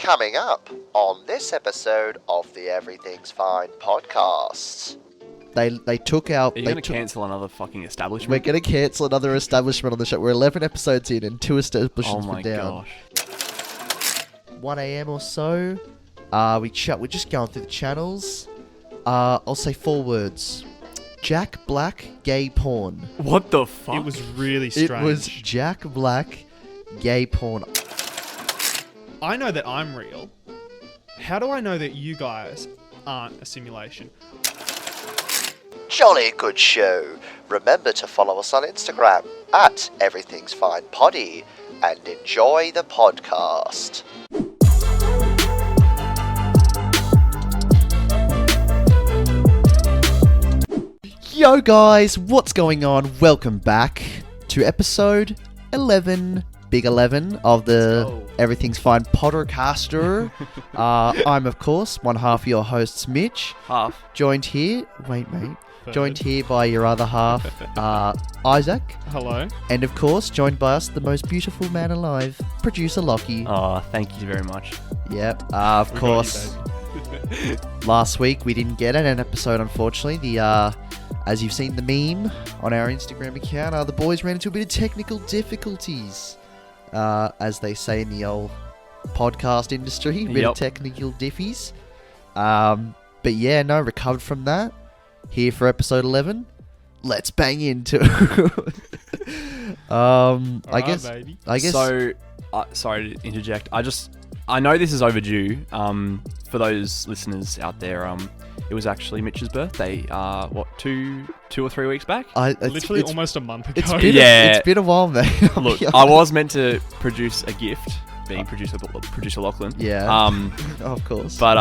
Coming up on this episode of the Everything's Fine podcast. They took our... Are you going to cancel another fucking establishment? We're going to cancel another establishment on the show. We're 11 episodes in and 2 establishments were down. Gosh. 1 a.m. or so. We're just going through the channels. I'll say 4 words. Jack Black, gay porn. What the fuck? It was really strange. It was Jack Black, gay porn. I know that I'm real. How do I know that you guys aren't a simulation? Jolly good show. Remember to follow us on Instagram at Everything's Fine Poddy and enjoy the podcast. Yo guys, what's going on? Welcome back to episode 11, Big 11 of the Everything's Fine Podcaster. I'm of course one half of your hosts, Mitch. Half. Joined here by your other half, Isaac. Hello. And of course, joined by us, the most beautiful man alive, producer Lockie. Oh, thank you very much. Yep. Of We got course, you, last week we didn't get an episode, unfortunately. As you've seen the meme on our Instagram account, the boys ran into a bit of technical difficulties, as they say in the old podcast industry, a bit of technical diffies. But yeah, no, recovered from that. Here for episode 11. Let's bang into it. I guess. So, sorry to interject. I know this is overdue. For those listeners out there, it was actually Mitch's birthday. 2 or 3 weeks back? Literally almost a month ago. It's been a while, man. Look, I was meant to produce a gift, being producer Lachlan. Yeah. Of course. But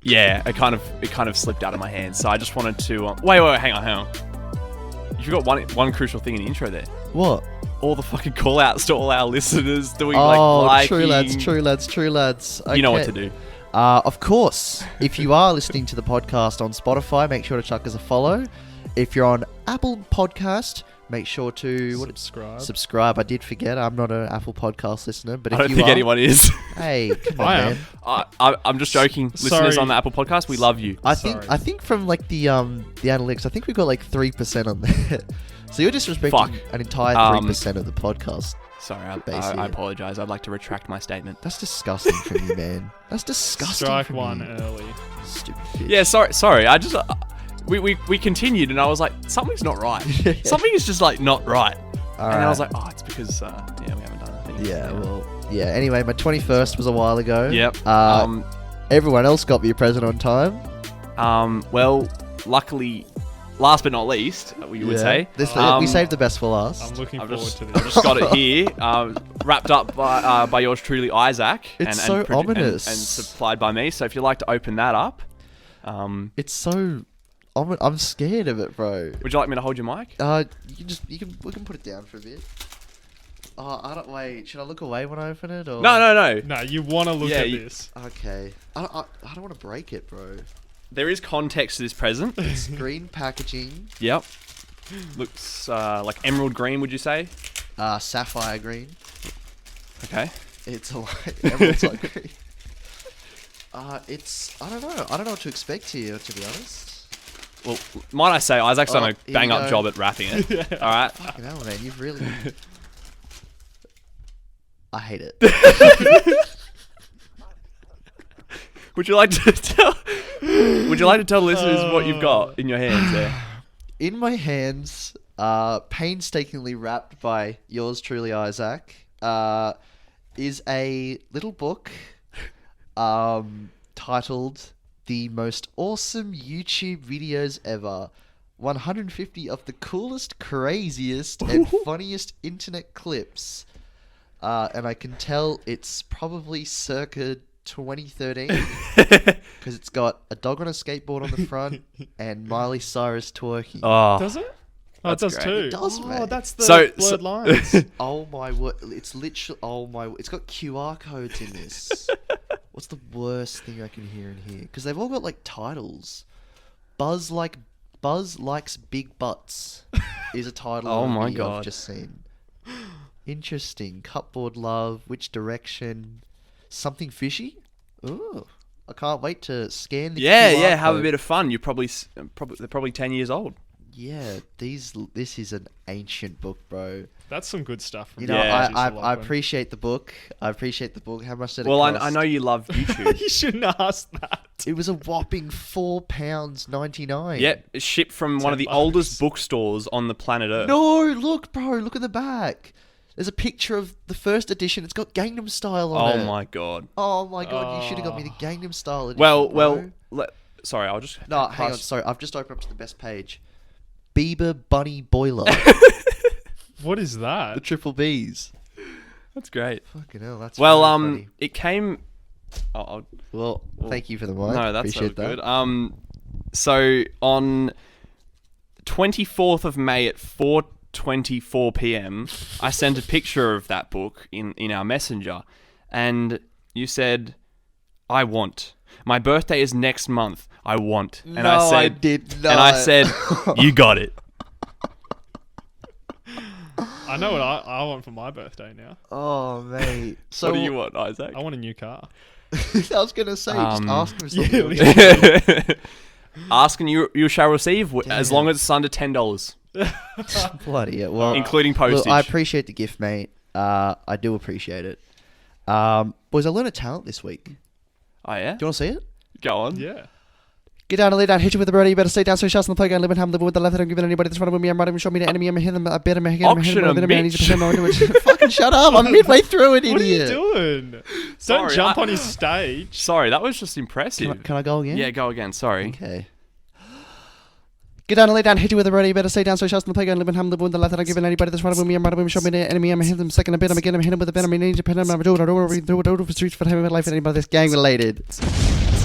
yeah, it kind of slipped out of my hands. So I just wanted to wait, hang on. You forgot one crucial thing in the intro there. What? All the fucking call outs to all our listeners doing true lads. Okay. You know what to do. Of course, if you are listening to the podcast on Spotify, make sure to chuck us a follow. If you're on Apple Podcast, make sure to subscribe. I did forget, I'm not an Apple Podcast listener, but I if don't you think are, anyone is. Hey, come on, I man. I'm just joking. Listeners on the Apple Podcast, we love you. I think from like the analytics, I think we've got like 3% on there. So you're disrespecting an entire 3% of the podcast. Sorry, I apologize. I'd like to retract my statement. That's disgusting from you, man. That's disgusting. Strike from one you. early. Stupid bitch. Yeah, sorry. I just we continued, and I was like, something's not right. Something is just like not right. All and right. I was like, oh, it's because we haven't done anything. Yeah. Anyway, my 21st was a while ago. Yep. Everyone else got me a present on time. Well, luckily, last but not least, we would say. We saved the best for last. I'm looking forward to I this. just got it here, wrapped up by yours truly, Isaac. It's so ominous. And supplied by me. So if you'd like to open that up. It's so... I'm scared of it, bro. Would you like me to hold your mic? We can put it down for a bit. Wait, should I look away when I open it? Or? No. No, you want to look at this. Okay. I don't want to break it, bro. There is context to this present. It's green packaging. Yep. Looks like emerald green, would you say? Sapphire green. Okay. It's a emerald like green. I don't know what to expect here, to be honest. Well, might I say, Isaac's done a bang-up job at wrapping it. Yeah. All right. Fucking hell, man, you've really... I hate it. Would you like to tell the listeners what you've got in your hands there? In my hands, painstakingly wrapped by yours truly, Isaac, is a little book titled "The Most Awesome YouTube Videos Ever: 150 of the Coolest, Craziest, and Funniest Internet Clips." And I can tell it's probably circa 2013 because it's got a dog on a skateboard on the front and Miley Cyrus twerking. Oh, Does it? Oh, it That's does great. too. It does, mate. That's the blurred lines. Oh my word! It's literally. Oh my! It's got QR codes in this. What's the worst thing I can hear in here? Because they've all got like titles. Buzz likes big butts is a title. Oh of a my video I've God. just seen. Interesting. Cupboard love. Which direction? Something fishy? Ooh. I can't wait to scan the Yeah, QR have a code. bit of fun. You're they're probably 10 years old. Yeah, this is an ancient book, bro. That's some good stuff. From You know, Yeah. I appreciate the book. I appreciate the book. How much did it Well, cost? I know you love YouTube. You shouldn't ask that. It was a whopping £4.99. Yep, it's shipped from one of the $10. oldest bookstores on the planet Earth. No, look, bro. Look at the back. There's a picture of the first edition. It's got Gangnam Style on it. Oh my god. Oh my god, you should have got me the Gangnam Style edition. Well, bro. sorry, I'll just No, hang on. Sorry, I've just opened up to the best page. Bieber Bunny Boiler. What is the that? triple Bs. That's great. Fucking hell, that's Well, really funny. it came. Oh, Well, thank you for the mic. no, that's so Appreciate that. good. So on 24th of May at 4:24 p.m., I sent a picture of that book in our messenger, and you said, "I want. My birthday is next month. I want." And No, I said, I did not. And I said, "You got it." I know what I want for my birthday now. Oh, mate. So What do you want, Isaac? I want a new car. I was gonna say, just ask him something. Yeah, Ask and you shall receive, as Damn. long as it's under $10, Bloody it. Well, including postage. look, I appreciate the gift, mate. I do appreciate it. Boys, I learned a talent this week. Do Oh yeah, you want to see it? go on. Yeah. Get down and lay down, hit you with the birdie. You better stay down, so shots on the playground, live and ham, live with the left. I don't give it anybody that's running with me. I'm right, I'm show me the enemy. I'm hitting them. I bet him. I hit him. Auction a Fucking shut up! I'm midway through it, What are you idiot. doing? Sorry, Don't jump I- on his stage. Sorry, that was just impressive. Can I go again? Yeah, go again. Sorry. Okay. Get down and lay down, hit you with the birdie. You better stay down, so shots on the playground, live and ham, live with the left. I don't give it anybody that's running with me. I'm right, I'm show me the enemy. I'm hitting them. Second a bit. I'm again. I'm hitting him with the pen. I'm in to pen. I'm doing it for streets for having my life. Anybody that's gang related.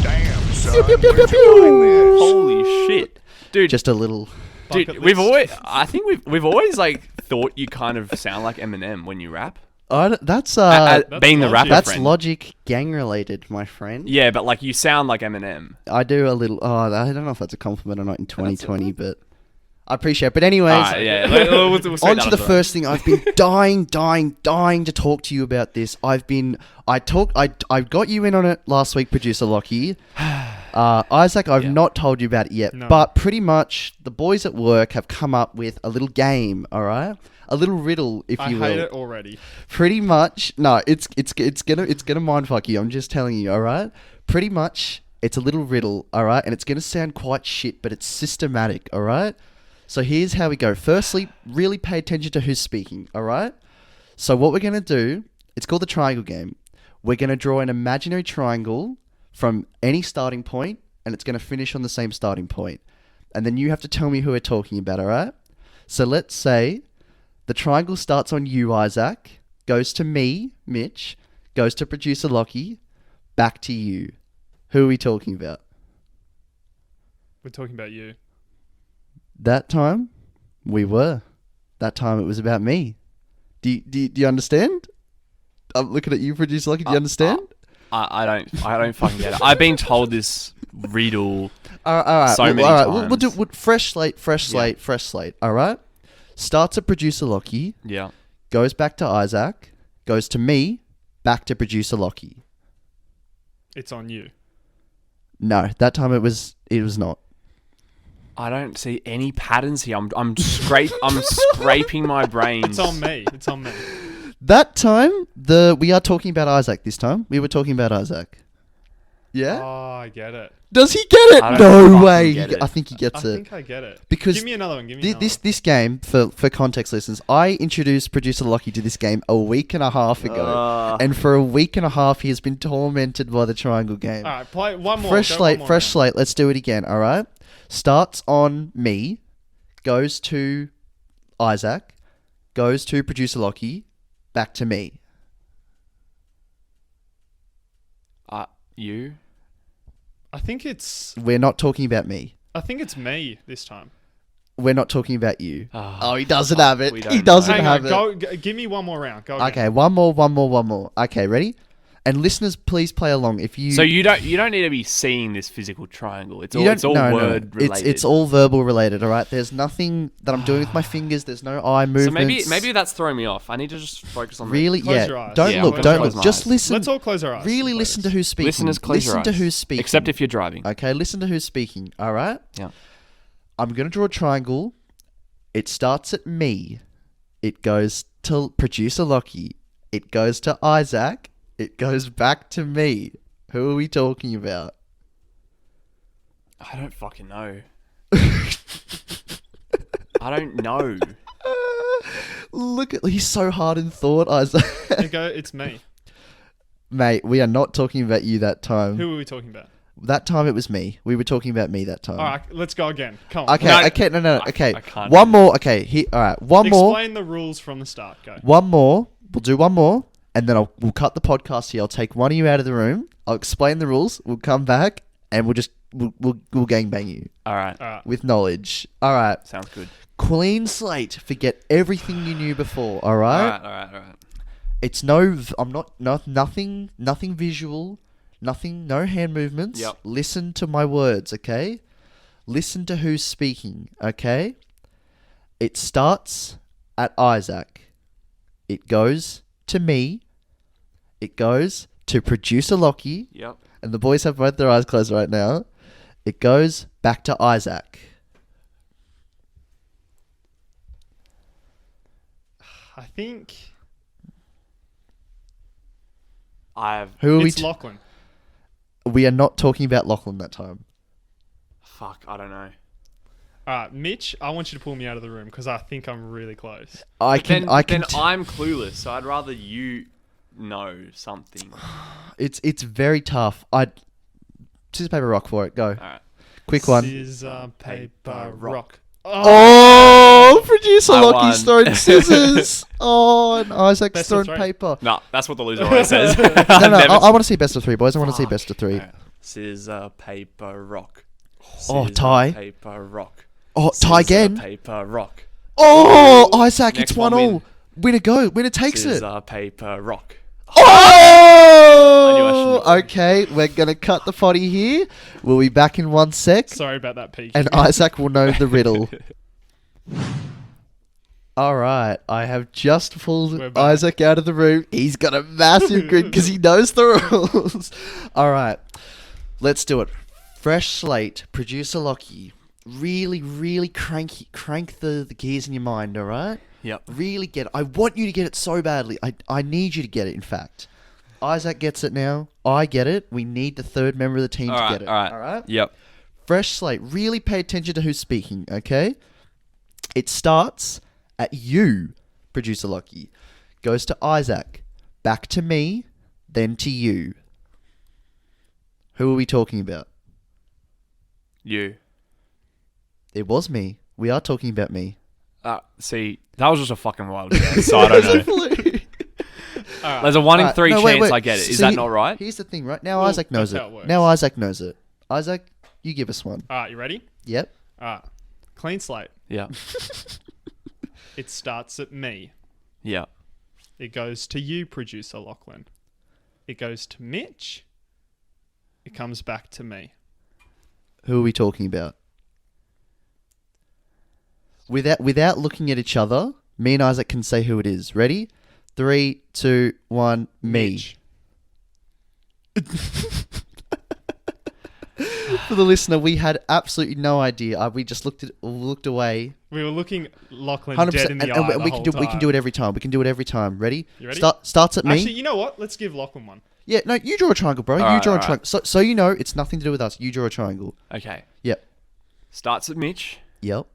Damn, son. Pew, pew, pew, Where'd you pew. find this? Holy shit, dude! Just a little. Dude, Bucket we've list. always. I think we've always like thought you kind of sound like Eminem when you rap. That's That's being the logic. rapper that's friend. logic gang related, my friend. Yeah, but like you sound like Eminem. I do a little. Oh, I don't know if that's a compliment or not in 2020, but I appreciate it. But anyways, Alright, yeah. We'll sweep on that to the under first thing. I've been dying to talk to you about this. I got you in on it last week, producer Lockie. Isaac, I've Yeah. not told you about it yet, No. but pretty much the boys at work have come up with a little game. All right, a little riddle, if I you hate will. it already. Pretty much, no, it's gonna mindfuck you. I'm just telling you, all right. Pretty much, it's a little riddle, all right, and it's gonna sound quite shit, but it's systematic, all right. So here's how we go. Firstly, really pay attention to who's speaking, all right. So what we're gonna do, it's called the triangle game. We're gonna draw an imaginary triangle from any starting point, and it's gonna finish on the same starting point, and then you have to tell me who we're talking about, all right. So let's say the triangle starts on you, Isaac, goes to me, Mitch, goes to producer Lockie, back to you. Who are we talking about? We're talking about you. That time, we were. That time, it was about me. Do you understand? I'm looking at you, producer Lockie. Do you understand? I don't fucking get it. I've been told this riddle. All right. So many all right. We'll do times. fresh slate. All right. Starts at producer Lockie, Yeah. goes back to Isaac, goes to me, back to producer Lockie. It's on you. No, that time it was not. I don't see any patterns here. I'm scraping my brains. It's on me. It's on me. That time, we are talking about Isaac this time. We were talking about Isaac. Yeah? Oh, I get it. Does he get it? I don't No fucking way. get it. I think he I gets it. think I get it. Because give me another one. Give me Thi- another This game, for context listeners, I introduced producer Lockie to this game a week and a half ago. And for a week and a half, he has been tormented by the triangle game. one. All right, play one more. Fresh Go slate, one more fresh round. slate. Let's do it again, all right? Starts on me, goes to Isaac, goes to producer Lockie, back to me. You? I think it's We're not talking about me. me this time. We're not talking about you. Oh, Oh, he doesn't have it. we He don't doesn't know. Hang have on. it. Give me one more round. Go again. Okay, one more. Okay, ready? And listeners, please play along. If you So you don't need to be seeing this physical triangle. It's you all don't- it's all no, no, word related. It's all verbal related. All right. There's nothing that I'm doing with my fingers. There's no eye So movements. maybe that's throwing me off. I need to just focus on really, Close your eyes. Don't Yeah, look. I'm Don't gonna look. close my Just eyes. listen. Let's all close our eyes. Really please. listen to who's speaking. Listeners, close listen your to eyes. who's speaking. Except if you're driving. Okay, listen to who's speaking. All right. Yeah. I'm gonna draw a triangle. It starts at me. It goes to producer Lockie. It goes to Isaac. It goes back to me. Who are we talking about? I don't fucking know. I don't know. Look at he's so hard in thought, Isaac. It's me. Mate, we are not talking about you that time. Who are we talking about? That time it was me. We were talking about me that time. All right, let's go again. Come on. Okay, No, okay, no, okay. I can't One do more. Okay, all right. One more. Explain the rules from the start. Go. One more. We'll do one more, and then we'll cut the podcast here. I'll take one of you out of the room. I'll explain the rules. We'll come back, and we'll gangbang you All right. All right. with knowledge. All right. Sounds good. Clean slate. Forget everything you knew before. All All right. right. All right. It's nothing visual. Nothing. No hand movements. Yep. Listen to my words. Okay. Listen to who's speaking. Okay. It starts at Isaac. It goes to me. It goes to producer Lockie. Yep. And the boys have both their eyes closed right now. It goes back to Isaac. I think Who are we? it's Lachlan. We are not talking about Lachlan that time. Fuck. I don't know. All right, Mitch, I want you to pull me out of the room because I think I'm really close. I can. Then I'm clueless, so I'd rather you know something. It's very tough. Scissors, paper, rock for it. Go. All right. Quick one. Scissors, paper, rock. Oh, producer I Lockie's won. throwing scissors. Oh, and Isaac's Best of throwing three. paper. No, that's what the loser always says. No, I want to see best of three, boys. I want to see best of three. Scissor, paper, rock. Oh, Scissor, tie. Paper, rock. Oh, tie Scissor, again. Paper, rock. Oh, Isaac, Next it's one 1-all. win. Winner go. Winner takes it. Scissor, paper, rock. Oh! I knew I Okay, we're going to cut the potty here. We'll be back in 1 sec. Sorry about that, peak. And Isaac will know the riddle. All right, I have just pulled We're back. Isaac out of the room. He's got a massive grin because he knows the rules. All right, let's do it. Fresh slate, producer Lockie. Really crank the gears in your mind, all right? Yep. Really get it. I want you to get it so badly. I need you to get it, in fact. Isaac gets it now. I get it. We need the third member of the team to get it. All right. Yep. Fresh slate. Really pay attention to who's speaking, okay? It starts at you, producer Lockie. Goes to Isaac. Back to me. Then to you. Who are we talking about? You. It was me. We are talking about me. See, that was just a fucking wild guess, so I don't know. There's a 1 in 3 chance I get it. Is So that not right? Here's the thing, right? Now Well, Isaac knows that's it. how it works. Now Isaac knows it. Isaac, you give us one. All right, you ready? Yep. All right. Clean slate. Yeah. It starts at me. Yeah. It goes to you, producer Lachlan. It goes to Mitch. It comes back to me. Who are we talking about? Without looking at each other, me and Isaac can say who it is. Ready? 3, 2, 1, me. Mitch. For the listener, we had absolutely no idea. We just looked away. We were looking Lachlan 100%. dead in the eye And the we whole can do we can do time. it every time. We can do it every time. Ready? You ready? Starts at me. Actually, you know what? Let's give Lachlan one. Yeah, no, you draw a triangle, bro. You Alright, draw a alright. triangle. So you know it's nothing to do with us. You draw a triangle. Okay. Yep. Starts at Mitch, Yep.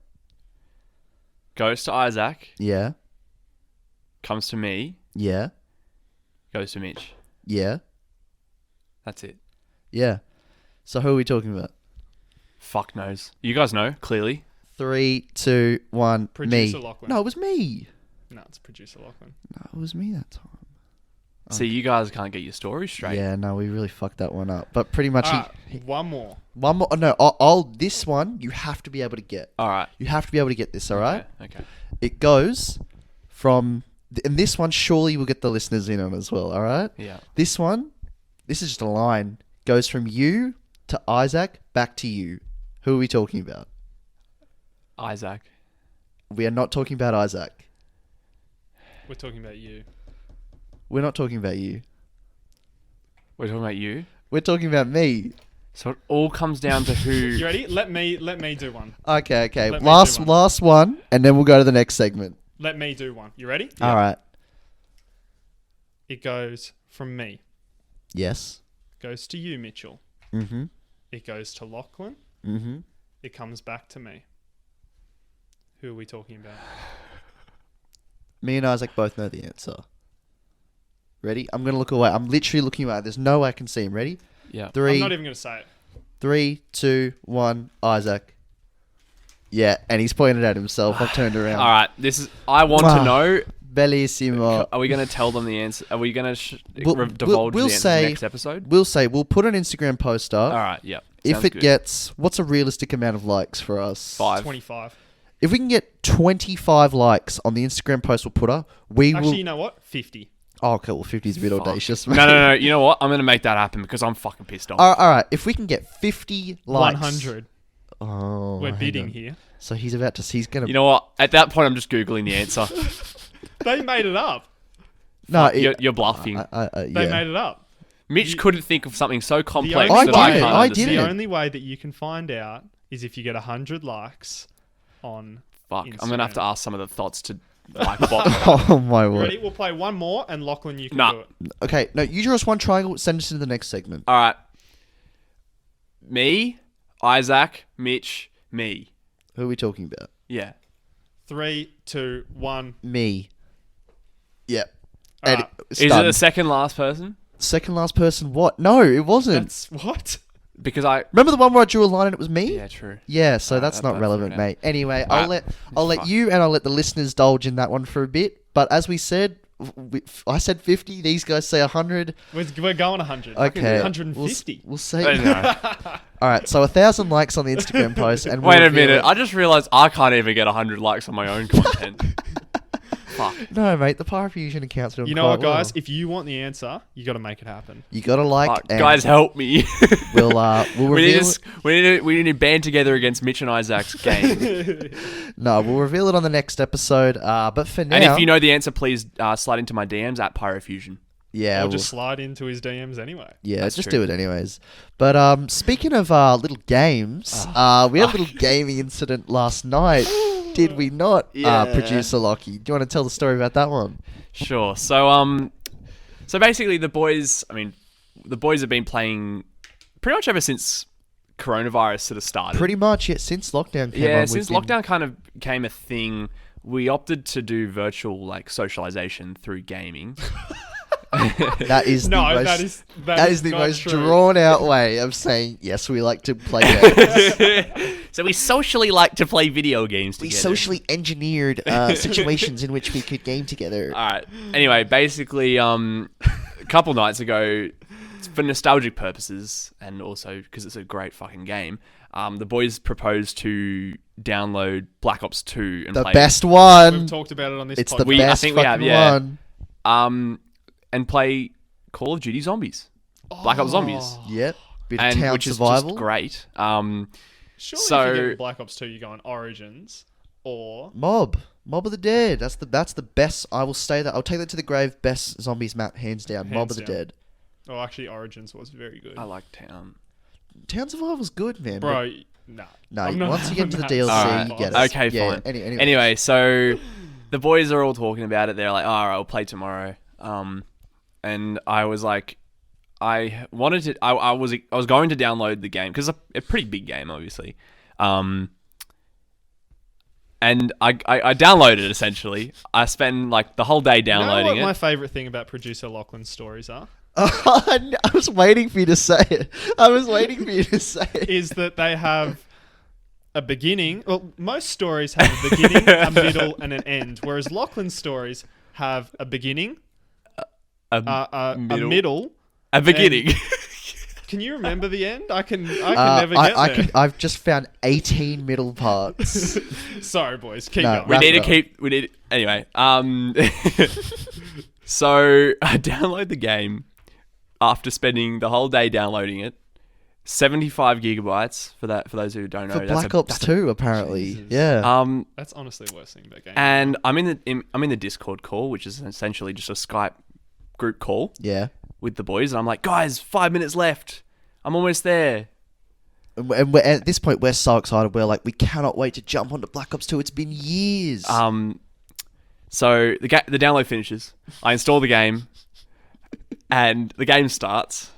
goes to Isaac, Yeah. comes to me, Yeah. goes to Mitch. Yeah. That's it. Yeah. So who are we talking about? Fuck knows. You guys know, clearly. 3, 2, 1, Producer me. Lachlan. No, it was me. No, it's producer Lachlan. No, it was me that time. See, you guys can't get your story straight. Yeah, no, we really fucked that one up. But pretty much, All right, one more. one more. Oh, no, I'll this one you have to be able to get. All right. You have to be able to get this. All right. Okay. It goes from, and this one surely will get the listeners in on as well. All right. Yeah. This one This is just a line. Goes from you to Isaac back to you. Who are we talking about? Isaac. We are not talking about Isaac. We're talking about you. We're not talking about you. We're talking about you. We're talking about me. So it all comes down to who. You ready? Let me do one. Okay. Let me do one. Last one, and then we'll go to the next segment. Let me do one. You ready? All right. It goes from me. Yes. Goes to you, Mitchell. Mm-hmm. It goes to Lachlan. Mm-hmm. It comes back to me. Who are we talking about? Me and Isaac both know the answer. Ready? I'm going to look away. I'm literally looking away. There's no way I can see him. Ready? Yeah. I'm 3, not even going to say it. 3, 2, 1. Isaac. Yeah, and he's pointed at himself. I've turned around. All right. This is. I want Wow. to know. Bellissimo. Are we going to tell them the answer? Are we going to We'll- divulge we'll the answer say- next episode? We'll say we'll put an Instagram post up. All right. Yeah. If Sounds it good. gets, what's a realistic amount of likes for us? 5. 25. If we can get 25 likes on the Instagram post we'll put up, we Actually, will. you know what? 50. Oh, okay. Well, 50 is a bit Fuck. audacious. No. You know what? I'm going to make that happen because I'm fucking pissed off. All right. If we can get 50 likes. 100. Oh, We're hang bidding on. here. So he's about to. He's gonna. You know what? At that point, I'm just googling the answer. They made it up. no, You're bluffing. They yeah. made it up. Mitch you- couldn't think of something so complex only that I way- can't I understand. did The it. only way that you can find out is if you get 100 likes on Fuck. I'm going to have to Instagram. ask some of the thoughts to like bot. Oh my You word. ready? We'll play one more, and Lachlan, you can Nah. do it. Okay. No, you draw us one triangle. Send us into the next segment. All right. Me, Isaac, Mitch, me. Who are we talking about? Yeah. 3, 2, 1. Me. Yep. All And right. it's Is it done. the second last person? Second last person? What? No, it wasn't. That's what? Because I. Remember the one where I drew a line and it was me? Yeah, true. Yeah, so Alright, that's that- not that's relevant, fair enough. mate. Anyway, Alright. I'll let Fuck. you and I'll let the listeners indulge in that one for a bit. But as we said, I said 50. These guys say 100. We're going 100. Okay, 150. We'll I say. don't know. All right, so 1,000 likes on the Instagram post, and Wait we'll a minute. reveal I just realized I can't even get 100 likes on my own content. Fuck. it. No, mate, the Pyrofusion account's doing You know what, quite well. guys? If you want the answer, you got to make it happen. You gotta like. Fuck. and Guys, help me. We'll we, need reveal. we need to band together against Mitch and Isaac's game. No, we'll reveal it on the next episode. But for now, And if you know the answer, please slide into my DMs at Pyrofusion. yeah, Or we'll- just slide into his DMs anyway. yeah, That's just true. do it anyways. But speaking of little games, we had a little gaming incident last night. Did we not, Yeah. Producer Lockie? Do you want to tell the story about that one? Sure. So basically the boys have been playing pretty much ever since coronavirus sort of started. Pretty much, yeah. Since lockdown came on, Yeah, we've since been- lockdown kind of became a thing, we opted to do virtual like socialization through gaming. that is the No, most, that is the not most true. drawn out way of saying yes. We like to play games. So we socially like to play video games We together. socially engineered situations in which we could game together. All right. Anyway, basically, a couple nights ago, for nostalgic purposes and also because it's a great fucking game, the boys proposed to download Black Ops 2 and The play best We've one. talked about it on this It's podcast. the We- I best think we have, fucking yeah. one. And play Call of Duty Zombies, Black Ops Zombies, Yep. Bit of and town which is survival. just great. Surely So- if you get Black Ops 2, you go on Origins or... Mob of the Dead. That's the best. I will say that. I'll take that to the grave. Best zombies map, hands down. Mob Hands of the down. Dead. Oh, actually, Origins was very good. I like Town. Town survival's good, man. Bro, nah. No, I'm not- once you get into the I'm DLC, not Alright. you get it. Okay, Yeah, fine. Anyway. Anyway, so the boys are all talking about it. They're like, "Oh, all right, I'll play tomorrow." And I was like, I wanted to. I was going to download the game because it's a pretty big game, obviously. And I downloaded it essentially. I spent like the whole day You know downloading what my it. favourite thing about producer Lachlan's stories are? I was waiting for you to say it. Is that they have a beginning. Well, most stories have a beginning, a middle, and an end. Whereas Lachlan's stories have a beginning, a middle. A beginning. Can you remember the end? I can never get there. I've just found 18 middle parts. Sorry, boys. Keep No, going. We Wrap need it to up. keep. We need. Anyway. So I download the game. after spending the whole day downloading it. 75 gigabytes for that. For those who don't know, For Black Ops 2, apparently. Jesus. Yeah. That's honestly the worst thing about games. And I'm in the Discord call, which is essentially just a Skype group call Yeah. with the boys, and I'm like, guys, 5 minutes left. I'm almost there. And at this point, we're so excited. We're like, we cannot wait to jump onto Black Ops 2. It's been years. So the download finishes. I install the game, and the game starts.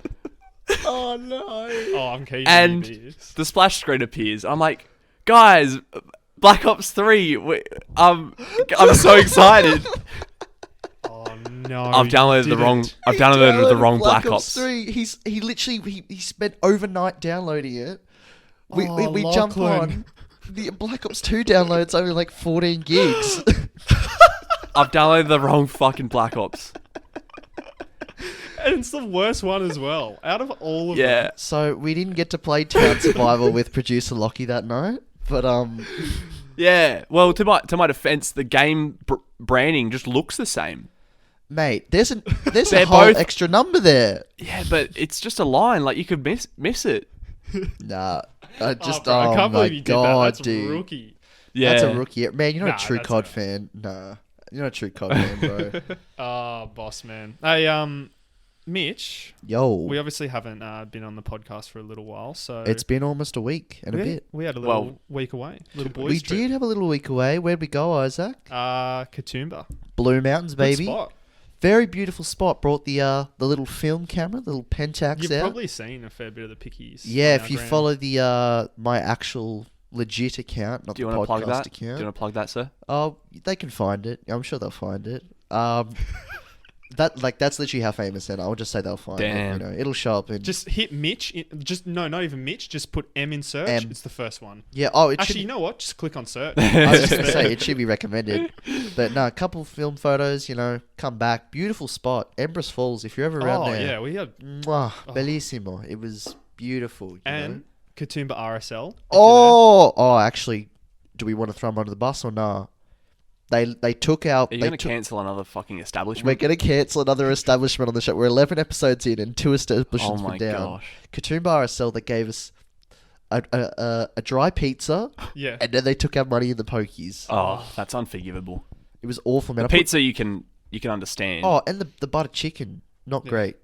Oh, no. Oh, I'm keeping And this. the splash screen appears. I'm like, guys, Black Ops 3. I'm so excited. Oh no! I've downloaded the wrong. I've downloaded the wrong Black Ops. 3. He literally spent overnight downloading it. We Oh, jump Lachlan. on. The Black Ops 2 download's only like 14 gigs. I've downloaded the wrong fucking Black Ops. And it's the worst one as well. Out of all of Yeah. them. So we didn't get to play Town Survival with producer Lockie that night. But Yeah. Well, to my defense, the game branding just looks the same. mate, there's a They're whole both- extra number there. Yeah, but it's just a line. Like you could miss it. Nah, I just bro, I can't my believe you did that. god, That's dude, rookie. Yeah. that's a rookie. Man, you're not Nah, a true that's COD good. fan. Nah, you're not a true COD fan, bro. Oh, boss man. Hey, Mitch. Yo, We obviously haven't been on the podcast for a little while, so it's been almost a week and a bit. We had a little Well, week away. Little boys We trip. did have a little week away. Where'd we go, Isaac? Katoomba. Blue Mountains, Good baby. spot. Very beautiful spot. Brought the little film camera, the little Pentax You've out. probably seen a fair bit of the pickies. Yeah, on if our you gram. follow the my actual legit account, not Do you the want to podcast plug that? Do account. you want to plug that, sir? Oh, they can find it. I'm sure they'll find it. That's literally how famous they are. I'll just say they'll find Damn. it. You know, it'll show up in. Just hit Mitch. Not even Mitch. Just put M in search. M. It's the first one. yeah. Oh, it Actually, should. you know what? Just click on search. I was just gonna say it should be recommended. But no, a couple film photos. You know, come back. Beautiful spot, Empress Falls. If you're ever around Oh there, yeah, we had mwah, bellissimo. It was beautiful. You and know? Katoomba RSL. if you're Oh, actually, do we want to throw them under the bus or nah? They took out. Are you they going to took- cancel another fucking We're establishment? going to cancel another establishment on the show. We're 11 episodes in and 2 Oh establishments my were down. gosh. Katoomba RSL that gave us a dry pizza, there. Yeah. and then they took our money in the pokies. Oh, that's unforgivable. It was awful, man. The pizza you can understand. Oh, and the butter chicken, not Yeah. great.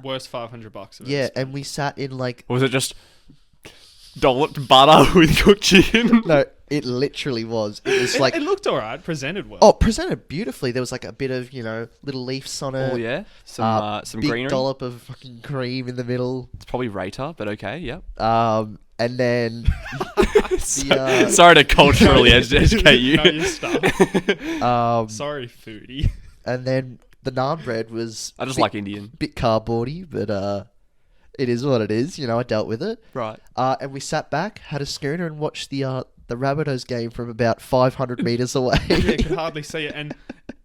Worst $500. I've Yeah, ever spent. and we sat in like Or was it just dolloped butter with cooked chicken? no, it literally was. It was like it looked alright, presented well. oh, presented beautifully. There was like a bit of little leafs on it. Oh yeah, some big greenery. dollop of fucking cream in the middle. It's probably Rata, but okay, yep. And then Sorry to culturally educate you. Know your stuff. Sorry, foodie. and then the naan bread was I just bit- like Indian. bit cardboardy, but it is what it is. You know, I dealt with it. Right. And we sat back, had a schooner, and watched the Rabbitohs game from about 500 meters away. Yeah, could hardly see it. And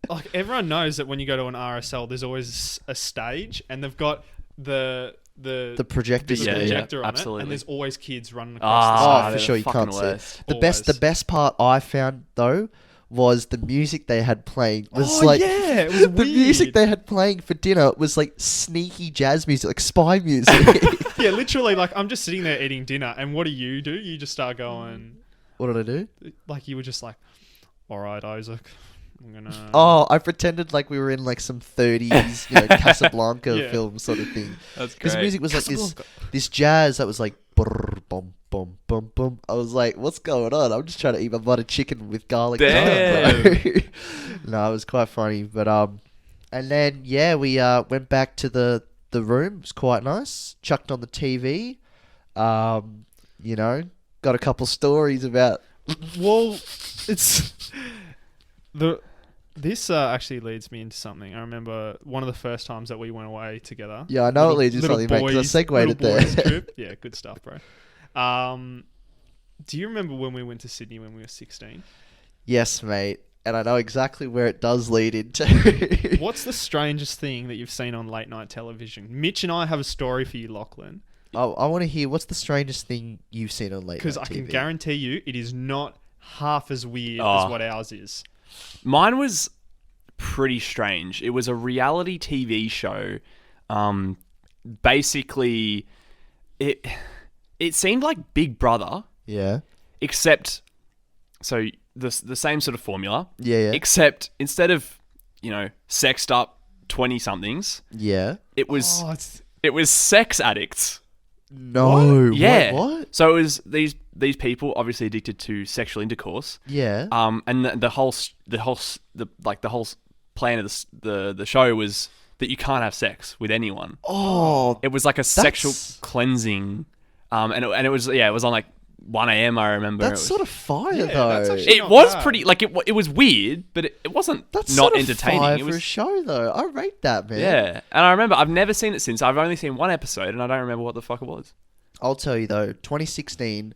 like everyone knows that when you go to an RSL, there's always a stage, and they've got the the projector the Yeah, screen. projector on absolutely. it, and there's always kids running across Oh, the for they're sure, the you fucking can't see it. worst. The Always. best part I found though was the music they had playing was Oh, like yeah, it was the music weird. they had playing for dinner was like sneaky jazz music, like spy music. Yeah, literally, like I'm just sitting there eating dinner, and what do? You just start going, What did I do? like you were just like, all right, Isaac, I'm gonna. Oh, I pretended like we were in like some 30s, Casablanca Yeah. film sort of thing. That's Because great. music was like Casablanca. this jazz that was like brrr, bum bum bum bum. I was like, what's going on? I'm just trying to eat my buttered chicken with garlic. naan, bro. No, it was quite funny, but and then yeah, we went back to the room. It was quite nice. Chucked on the TV. Got a couple stories about. Well, it's This actually leads me into something. I remember one of the first times that we went away together. Yeah, I know it leads you Little something, mate, 'cause I boys- segued little it there. boys trip. Yeah, good stuff, bro. Do you remember when we went to Sydney when we were 16? Yes, mate. And I know exactly where it does lead into. What's the strangest thing that you've seen on late night television? Mitch and I have a story for you, Lachlan, I want to hear what's the strangest thing you've seen on late because night I can TV? guarantee you it is not half as weird Oh. as what ours is. Mine was pretty strange. It was a reality TV show basically it seemed like Big Brother, Yeah. except so the same sort of formula. Yeah. Except instead of sexed up 20-somethings, Yeah. it was Oh, it's it was sex addicts. No. Yeah. What? So it was these people obviously addicted to sexual intercourse. Yeah. And the whole plan of the show was that you can't have sex with anyone. Oh. It was like a sexual cleansing, and it was on like 1 a.m. I remember. That's sort of fire though. that's actually- It not was bad. pretty like it was weird, but it wasn't That's not sort of entertaining. fire It for a was show though. I rate that, man. yeah, and I remember I've never seen it since. I've only seen one episode, and I don't remember what the fuck it was. I'll tell you though, 2016,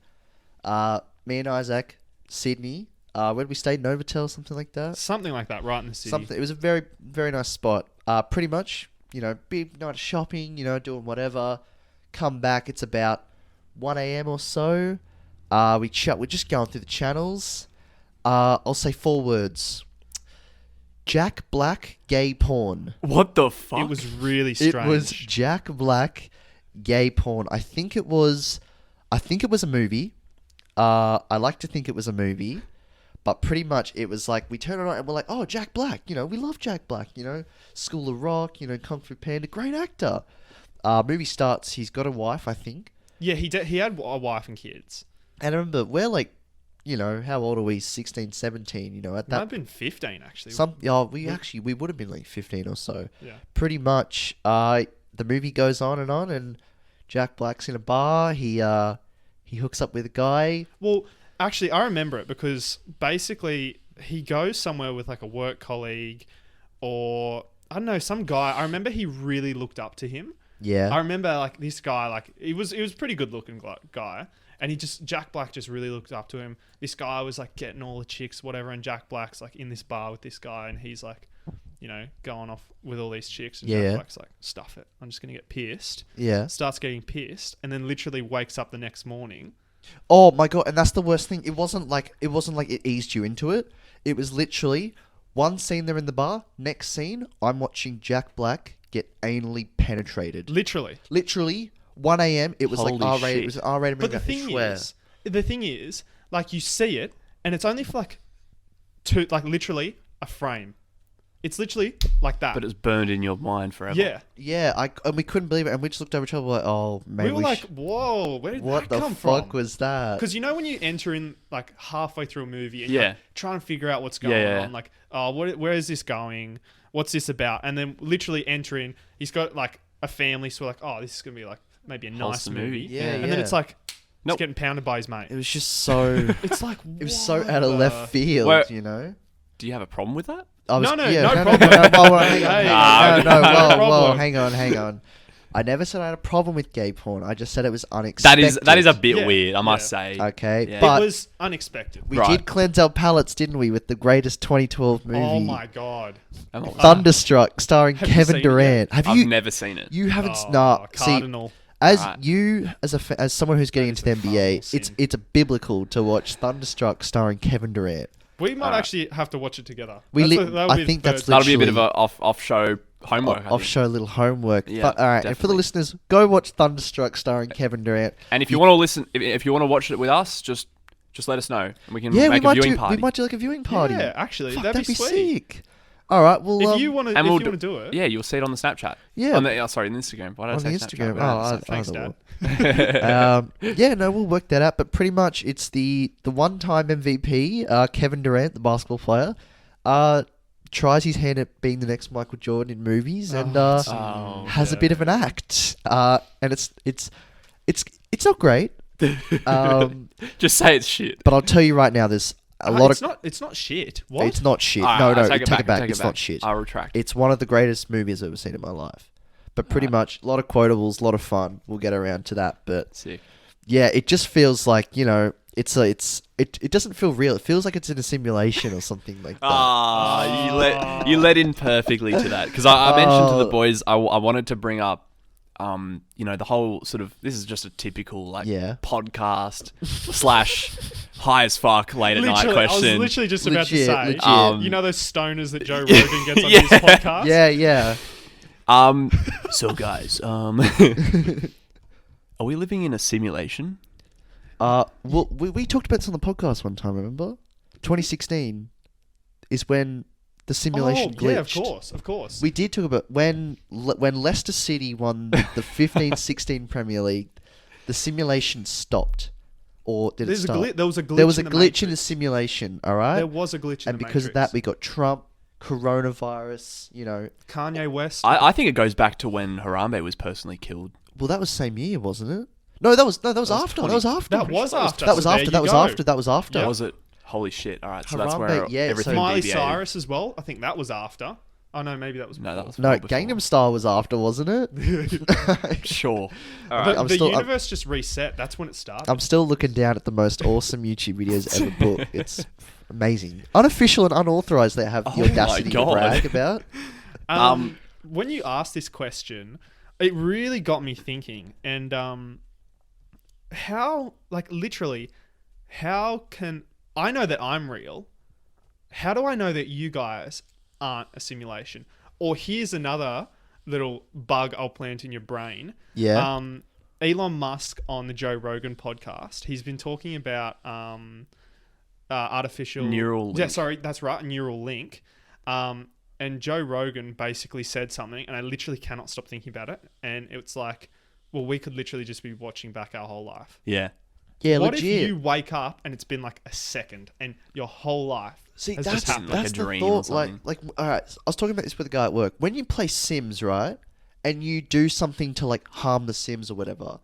me and Isaac, Sydney, where did we stay? Novotel, something like that. something like that, right in the city. Something. It was a very, very nice spot. Pretty much, big night of shopping, doing whatever. Come back, it's about 1 a.m. or so. We're just going through the channels. I'll say 4 words. Jack Black gay porn. What the fuck? It was really strange. It was Jack Black gay porn. I think it was a movie. I like to think it was a movie, but pretty much it was like we turn it on and we're like, oh, Jack Black. We love Jack Black. School of Rock. Kung Fu Panda, great actor. Movie starts. He's got a wife, I think. Yeah, he had a wife and kids. And I remember we're like, how old are we? 16, 17. At Might that have been 15 actually. we would have been like 15 or so. Yeah. Pretty much. The movie goes on, and Jack Black's in a bar. He hooks up with a guy. Well, actually, I remember it because basically he goes somewhere with like a work colleague or I don't know, some guy. I remember he really looked up to him. Yeah. I remember like this guy, like he was a pretty good looking guy, and Jack Black just really looked up to him. This guy was like getting all the chicks, whatever, and Jack Black's like in this bar with this guy, and he's like, going off with all these chicks, and Yeah. Jack Black's like, stuff it, I'm just gonna get pissed. Yeah. Starts getting pissed, and then literally wakes up the next morning. Oh my god, and that's the worst thing. It wasn't like it eased you into it. It was literally one scene they're in the bar, next scene I'm watching Jack Black get anally penetrated. Literally 1 a.m. It was Holy like R-rated. shit. It was an R-rated But movie. the thing is, like you see it, and it's only for like literally a frame. It's literally like that. But it's burned in your mind forever. yeah. Yeah, and we couldn't believe it, and we just looked over each other like, oh, maybe We were like, whoa, where did what that the come fuck from? was that? Because when you enter in like halfway through a movie and Yeah. you're like, trying to figure out what's going Yeah. on, like, oh, where is this going? What's this about? And then literally entering, he's got like a family, so we're like, oh, this is gonna be like maybe a nice Wholesome movie. movie. Yeah, And yeah. then it's like, Nope. he's getting pounded by his mate. It was just so. It's like, It was so what out of the- left field, Well- Do Do you have a problem with that? I was, No, no, yeah, no no, problem. No, whoa, hang on, Hey, hang on. no, No, no whoa, problem. hang on. I never said I had a problem with gay porn. I just said it was unexpected. That is a bit Yeah, weird, I must yeah. say. Okay, Yeah. but It was unexpected. we Right. did cleanse our palates, didn't we, with the greatest 2012 movie, Oh my god. I'm not- Thunderstruck, starring Have you Kevin seen it Durant. Have I've you? never seen it. You haven't? Oh, Nah. See, Cardinal. as Right. you, as someone who's getting That into the is a NBA, horrible it's sin. biblical to watch Thunderstruck starring Kevin Durant. We might Alright. actually have to watch it together. I think that's That'll be a bit of literally- a off-show homework. I think. Off-show little homework. Yeah, But all right, and for the definitely. listeners, go watch Thunderstruck starring Kevin Durant. And if you want to listen, if you want to watch it with us, just let us know, and we can Yeah, make we a might viewing do. party. We might do like a viewing party. Yeah, actually, Fuck, that'd be sweet. sick. All right, well, If you want to, and we'll do it, Yeah, you'll see it on the Snapchat. Yeah. On the Instagram. Why did on I the say Instagram. Snapchat? Oh, I Thanks, don't Dad. know. Yeah, no, we'll work that out. But pretty much, it's the one-time MVP, Kevin Durant, the basketball player, tries his hand at being the next Michael Jordan in movies, and Oh, has a bit of an act. And it's not great. Just say it's shit. But I'll tell you right now, there's a lot of. It's not shit. What? It's not shit. Alright, No, I take it back. It's not shit. I'll retract. It's one of the greatest movies I've ever seen in my life. But pretty much, a lot of quotables, a lot of fun. We'll get around to that. But Sick. yeah, it just feels like, it doesn't feel real. It feels like it's in a simulation or something like that. You let in perfectly to that, because I mentioned to the Oh. boys I wanted to bring up, the whole sort of, this is just a typical like Yeah. podcast / high as fuck late at night Literally, I was question. literally just about to Legit, say, legit. you know those stoners that Joe Rogan gets on Yeah. his podcast? Yeah, yeah. So guys, are we living in a simulation? Well, we talked about this on the podcast one time. Remember, 2016 is when the simulation glitched. Yeah, of course. We did talk about when Leicester City won the 15-16 Premier League, the simulation stopped. Or did it start? There was a glitch. There was a in the glitch in the Matrix. simulation. All right. There was a glitch in and the because of Matrix. that, we got Trump, coronavirus. You know. Kanye West. I think it goes back to when Harambe was personally killed. Well, that was same year, wasn't it? No, that was after. That was after. That was after. That was So after. there That was you after. go. That was after. That was it. Holy shit! All right, so that's Harambe, where yeah, everything so- Miley deviated. Cyrus as well. I think that was after. Oh no, maybe that was. No, that was No, well before. Gangnam Style was after, wasn't it? Sure. All Alright, right. The, I'm the still- universe just reset. That's when it started. I'm still looking down at the most awesome YouTube videos ever booked. It's amazing. Unofficial and unauthorized they have the Oh my audacity to God. brag about. When you asked this question, it really got me thinking. And how, like, literally, how can I know that I'm real? How do I know that you guys aren't a simulation? Or here's another little bug I'll plant in your brain. Yeah. Elon Musk on the Joe Rogan podcast, he's been talking about artificial Neural Yeah, link. sorry, that's right, neural link. And Joe Rogan basically said something, and I literally cannot stop thinking about it. And it's like, well, we could literally just be watching back our whole life. Yeah. Yeah, What legit. if you wake up and it's been like a second, and your whole life See, has that's just happened? like a that's the dream or thought. Like, something. all right. I was talking about this with a guy at work. When you play Sims, right, and you do something to like harm the Sims or whatever,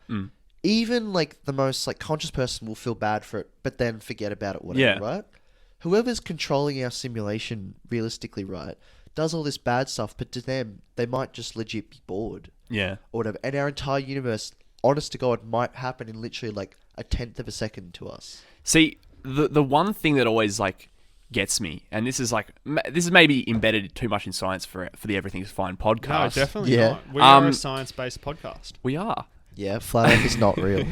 even like the most like conscious person will feel bad for it, but then forget about it. Whatever, Yeah. right? Whoever's controlling our simulation, realistically, right, does all this bad stuff, but to them, they might just legit be bored Yeah. or whatever. And our entire universe, honest to God, might happen in literally like a tenth of a second to us. See, the one thing that always like gets me, and this is like this is maybe embedded too much in science for the Everything's Fine podcast. No, definitely Yeah. not. We are a Um, science-based podcast. We are. Yeah, flat Earth is not real.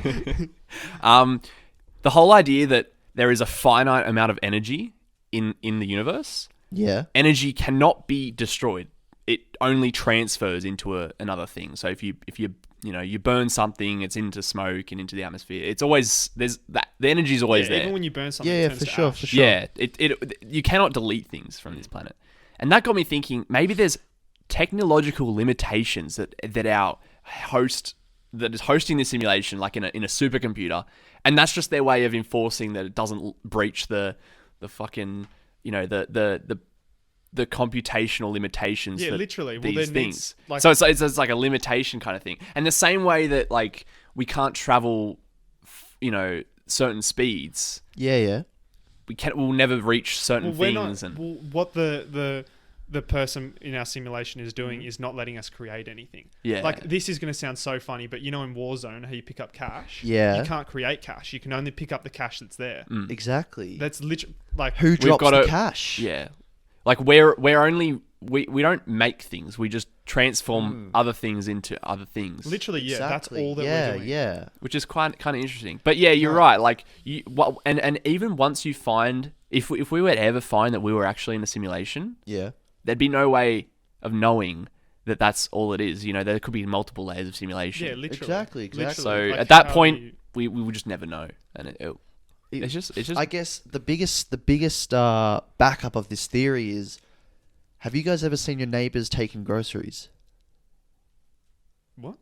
The whole idea that there is a finite amount of energy in the universe. Yeah. Energy cannot be destroyed. It only transfers into another thing. So if you you burn something, it's into smoke and into the atmosphere. It's always the energy is always there. Even when you burn something, Yeah, it yeah, turns for to sure, ash. for sure. Yeah, you cannot delete things from this planet, and that got me thinking. Maybe there's technological limitations that our host that is hosting this simulation, like in a supercomputer, and that's just their way of enforcing that it doesn't breach the fucking the computational limitations. Yeah, that literally. Well, these there things. needs, like- So it's like a limitation kind of thing, and the same way that like we can't travel, certain speeds. Yeah, yeah. We'll never reach certain Well, we're things. not. And Well, what the person in our simulation is doing is not letting us create anything. Yeah. Like, this is going to sound so funny, but in Warzone, how you pick up cash. Yeah. You can't create cash. You can only pick up the cash that's there. Exactly. That's literally like Who drops got the to- cash? yeah, like we're only we don't make things. We just transform other things into other things. literally, yeah. That's Exactly. all that yeah, we're doing. Yeah. Which is kind of interesting. But yeah, you're right. Like and even once you find if we were to ever find that we were actually in a simulation, Yeah. there'd be no way of knowing that that's all it is. There could be multiple layers of simulation. Yeah, literally. Exactly. So Literally, like at that how point, you- we would just never know, and it's just I guess the biggest backup of this theory is, have you guys ever seen your neighbors taking groceries? What?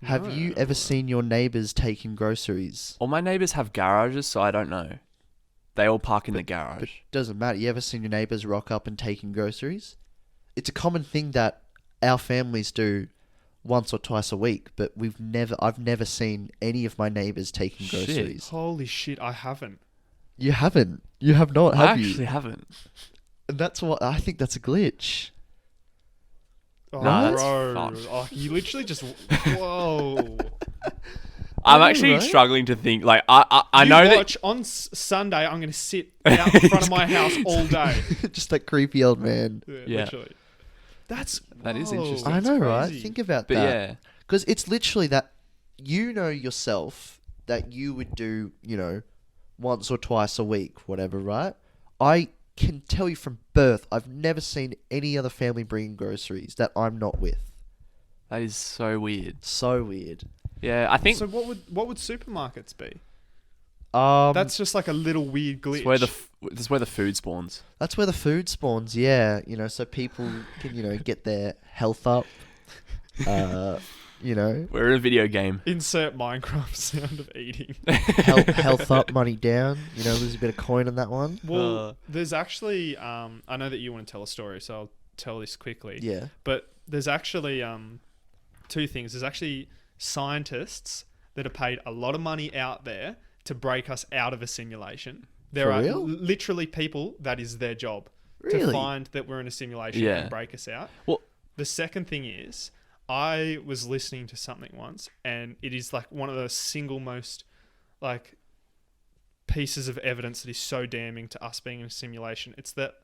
Have you ever seen your neighbors taking groceries? all my neighbors have garages, so I don't know. They all park in the But garage. doesn't matter. You ever seen your neighbors rock up and taking groceries? It's a common thing that our families do once or twice a week, but I've never seen any of my neighbors taking Shit. groceries. Holy shit! I haven't. You haven't. You have not, I have actually you? haven't. And that's what I think. That's a glitch. Oh, Nah, that's bro. fucked. Oh, you literally just. Whoa. I'm know, actually right? struggling to think. Like I You know that. watch on Sunday. I'm going to sit out in front of my house all day. Just that creepy old man. Yeah. Literally. That is whoa, interesting. I that's know, right? crazy. Think about But that. yeah, Because it's literally that yourself that you would do, once or twice a week, whatever, right? I can tell you from birth, I've never seen any other family bringing groceries that I'm not with. That is so weird. So weird. Yeah, I think So what would supermarkets be? That's That's just like a little weird glitch. it's where the food spawns. where the food spawns. Yeah, so people can get their health up. We're in a video game. Insert Minecraft sound of eating. health up, money down. Lose a bit of coin on that one. Well, there's actually I know that you want to tell a story, so I'll tell this quickly. Yeah. But there's actually two things. There's actually scientists that are paid a lot of money out there to break us out of a simulation. There For are real? literally people that is their job to Really? find that we're in a simulation Yeah. and break us out. Well, The second thing is, I was listening to something once, and it is like one of the single most like pieces of evidence that is so damning to us being in a simulation. It's that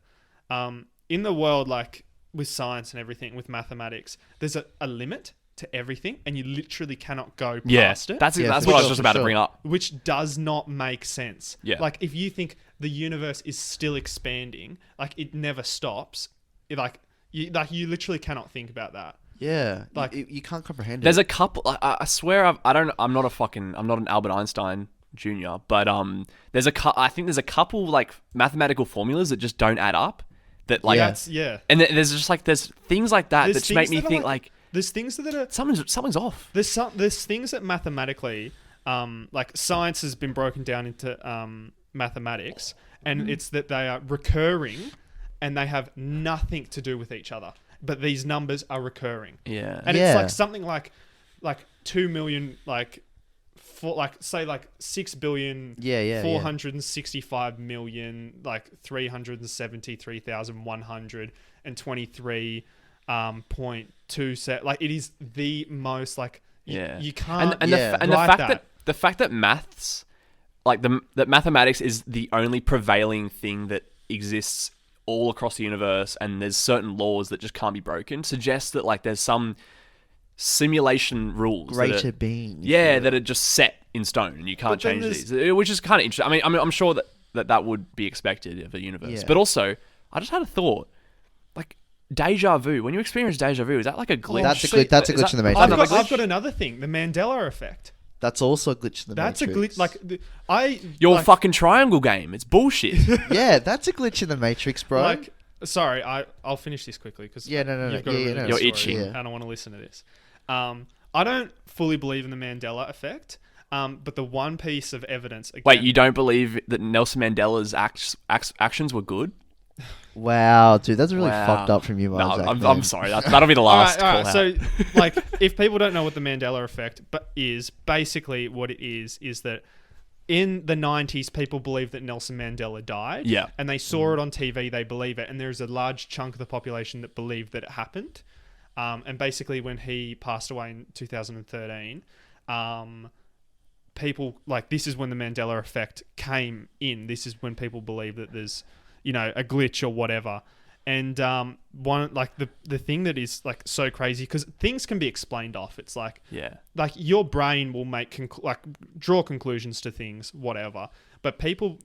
in the world, like with science and everything, with mathematics, there's a limit to everything, and you literally cannot go past it. That's Yeah, that's for what I was sure, just for about to sure. bring up. Which does not make sense. Yeah. Like if you think the universe is still expanding, like it never stops. You literally cannot think about that. Yeah. Like- you can't comprehend There's it. a couple. I swear, I'm not an Albert Einstein Jr. But I think there's a couple like mathematical formulas that just don't add up. That like, Yeah. and there's just like there's things like that There's that just make things me that are think like there's things that are something's off. there's things that mathematically like science has been broken down into mathematics, and it's that they are recurring and they have nothing to do with each other, but these numbers are recurring. Yeah. And Yeah. it's like something like 2 million, say 6 billion, Yeah. 465 million, 377,123 set. Like it is the most you can't and Yeah. the fact that maths, that mathematics is the only prevailing thing that exists all across the universe, and there's certain laws that just can't be broken, suggests that like there's some simulation rules Greater being. that are just set in stone and you can't But then change these, which is kind of interesting. I'm sure that would be expected of a universe, Yeah. but also I just had a thought, like deja vu. When you experience deja vu, is that like a glitch? That's a glitch- that's a Is glitch in the Matrix. I've another got, I've glitch? got another thing, the Mandela effect. That's also a glitch in the That's Matrix. a glitch. Your like, fucking triangle game. It's bullshit. Yeah, that's a glitch in the Matrix, bro. Sorry, I'll finish this quickly because Yeah, no. you've got a Yeah, really no, good You're story, itching. and I want to listen to this. I don't fully believe in the Mandela effect, but the one piece of evidence. Again, Wait, you don't believe that Nelson Mandela's actions were good? Wow, dude, that's really Wow. fucked up from you, No, Isaac, I'm man. sorry. That'll be the All last right. call So, out. if people don't know what the Mandela effect is, basically what it is that in the 90s, people believed that Nelson Mandela died. Yeah. And they saw it on TV, they believe it. And there's a large chunk of the population that believed that it happened. And basically, when he passed away in 2013, people, this is when the Mandela effect came in. This is when people believe that there's, a glitch or whatever. And the thing that is so crazy, because things can be explained off. It's Yeah. your brain will make draw conclusions to things, whatever. But people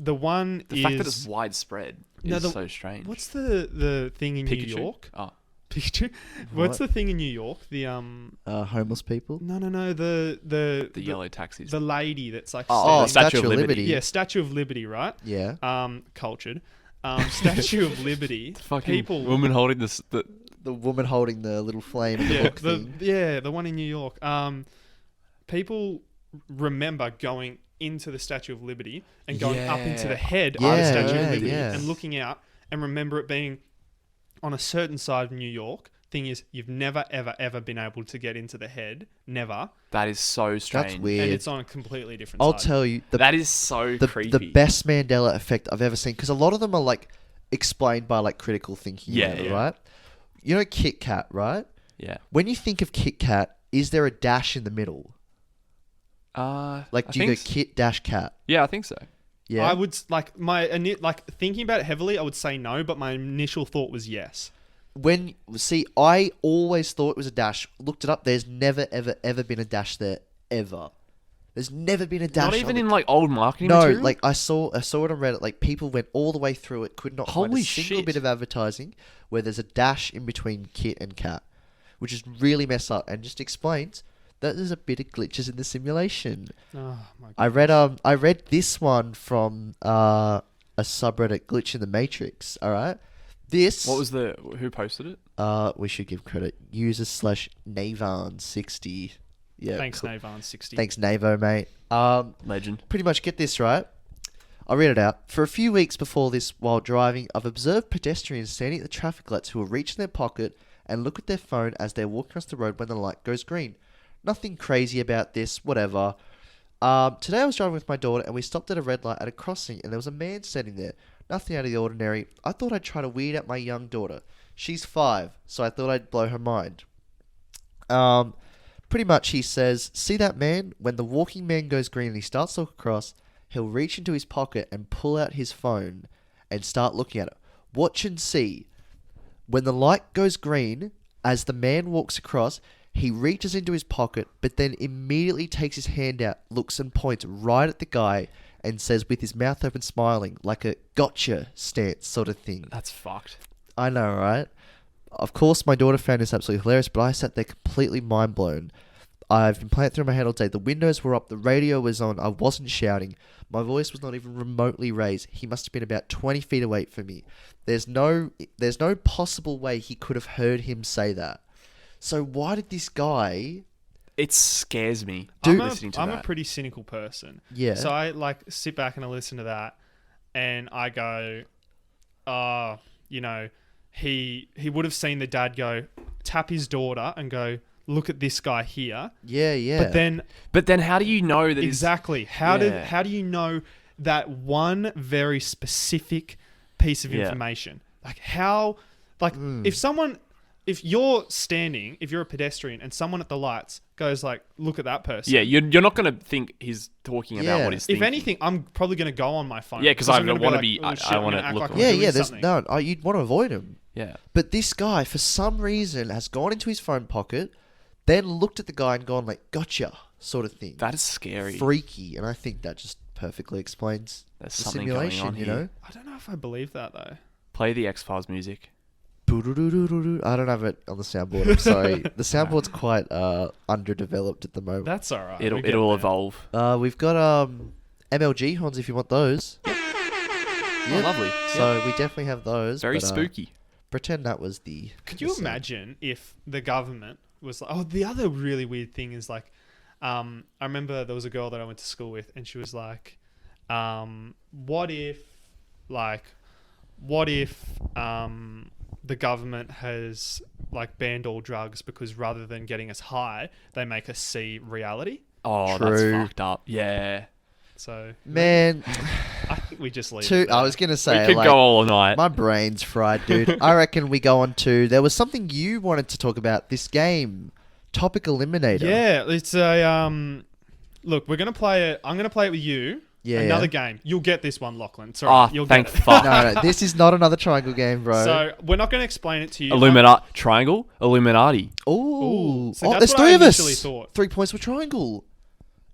the one The is fact that it's widespread is so strange. what's the thing in Pikachu? New York? Oh. Pikachu. What's the thing in New York? The homeless people. no the Yellow taxis. the lady that's Oh, standing- Statue of Liberty. yeah, Statue of Liberty, right? Yeah. Cultured. Statue of Liberty. Fucking people. woman holding this. The woman holding the little flame in the book thing. the one in New York. People remember going into the Statue of Liberty and going up into the head of the Yeah, Statue yeah, of Liberty yeah. and looking out and remember it being on a certain side of New York. Thing is, you've never, ever, ever been able to get into the head. Never. That is so strange. That's weird. And it's on a completely different I'll side. tell you, That is so the creepy. best Mandela effect I've ever seen, because a lot of them are explained by critical thinking, Yeah, whatever, yeah. right? You know Kit Kat, right? Yeah. When you think of Kit Kat, is there a dash in the middle? Do you go Kit dash cat? Yeah, I think so. Yeah. I would thinking about it heavily. I would say no, but my initial thought was yes. I always thought it was a dash. Looked it up. There's never, ever, ever been a dash there ever. There's never been a dash. Not even on in the- old marketing No, material? I saw it on Reddit. People went all the way through it, could not find Holy a single shit. bit of advertising where there's a dash in between Kit and Cat, which is really messed up and just explains that there's a bit of glitches in the simulation. Oh my god. I read this one from a subreddit, Glitch in the Matrix. All right, this Who posted it? we should give credit. User /Navan60. Yeah. Thanks, cool. Navan60. Thanks, Navo, mate. Legend. Pretty much get this right. I'll read it out. For a few weeks before this, while driving, I've observed pedestrians standing at the traffic lights who will reach in their pocket and look at their phone as they're walking across the road when the light goes green. Nothing crazy about this, whatever. Today I was driving with my daughter and we stopped at a red light at a crossing and there was a man standing there. Nothing out of the ordinary. I thought I'd try to weird out my young daughter. She's 5, so I thought I'd blow her mind. Pretty much he says, see that man? When the walking man goes green and he starts to look across, he'll reach into his pocket and pull out his phone and start looking at it. Watch and see. When the light goes green, as the man walks across, he reaches into his pocket, but then immediately takes his hand out, looks and points right at the guy, and says with his mouth open smiling, like a gotcha stance sort of thing. That's fucked. I know, right? Of course, my daughter found this absolutely hilarious, but I sat there completely mind blown. I've been playing it through my head all day. The windows were up, the radio was on, I wasn't shouting. My voice was not even remotely raised. He must have been about 20 feet away from me. There's no possible way he could have heard him say that. So why did this guy... It scares me listening to I'm that. a pretty cynical person. Yeah. So I like sit back and I listen to that and I go, he would have seen the dad go tap his daughter and go, look at this guy here. Yeah. But then how do you know that Exactly. How do you know that one very specific piece of information? Like how, if you're standing, if you're a pedestrian and someone at the lights goes like, look at that person. Yeah, you're not going to think he's talking about what he's thinking. If anything, I'm probably going to go on my phone. Yeah, because I I'm want to gonna be, like, oh, shit, I I'm want gonna to act look. like I'm Yeah, doing there's something. you'd want to avoid him. Yeah. But this guy, for some reason, has gone into his phone pocket, then looked at the guy and gone like, gotcha, sort of thing. That is scary. Freaky. And I think that just perfectly explains There's the something simulation, going on you here. know? I don't know if I believe that though. Play the X-Files music. I don't have it on the soundboard, I'm sorry. The soundboard's quite underdeveloped at the moment. That's all right. It'll evolve. We've got MLG horns if you want those. Oh, lovely. So we definitely have those. Very but, spooky. Pretend that was the... Could you imagine if the government was like... Oh, the other really weird thing is like... I remember there was a girl that I went to school with and she was like... What if the government has like banned all drugs because rather than getting us high, they make us see reality? Oh, True. that's fucked up. Yeah. So... Man... I think we just leave it I there. was going to We say, could like, go all night. my brain's fried, dude. I reckon we go on to... There was something you wanted to talk about, this game, Topic Eliminator. Yeah, it's a... Look, we're going to play it... I'm going to play it with you. Yeah, Another yeah. game. You'll get this one, Lachlan. Sorry, you'll thank get it. fuck. No, this is not another triangle game, bro. So we're not going to explain it to you. Triangle? Illuminati. Ooh. So that's There's what I 3 of initially us. thought. 3 points for triangle.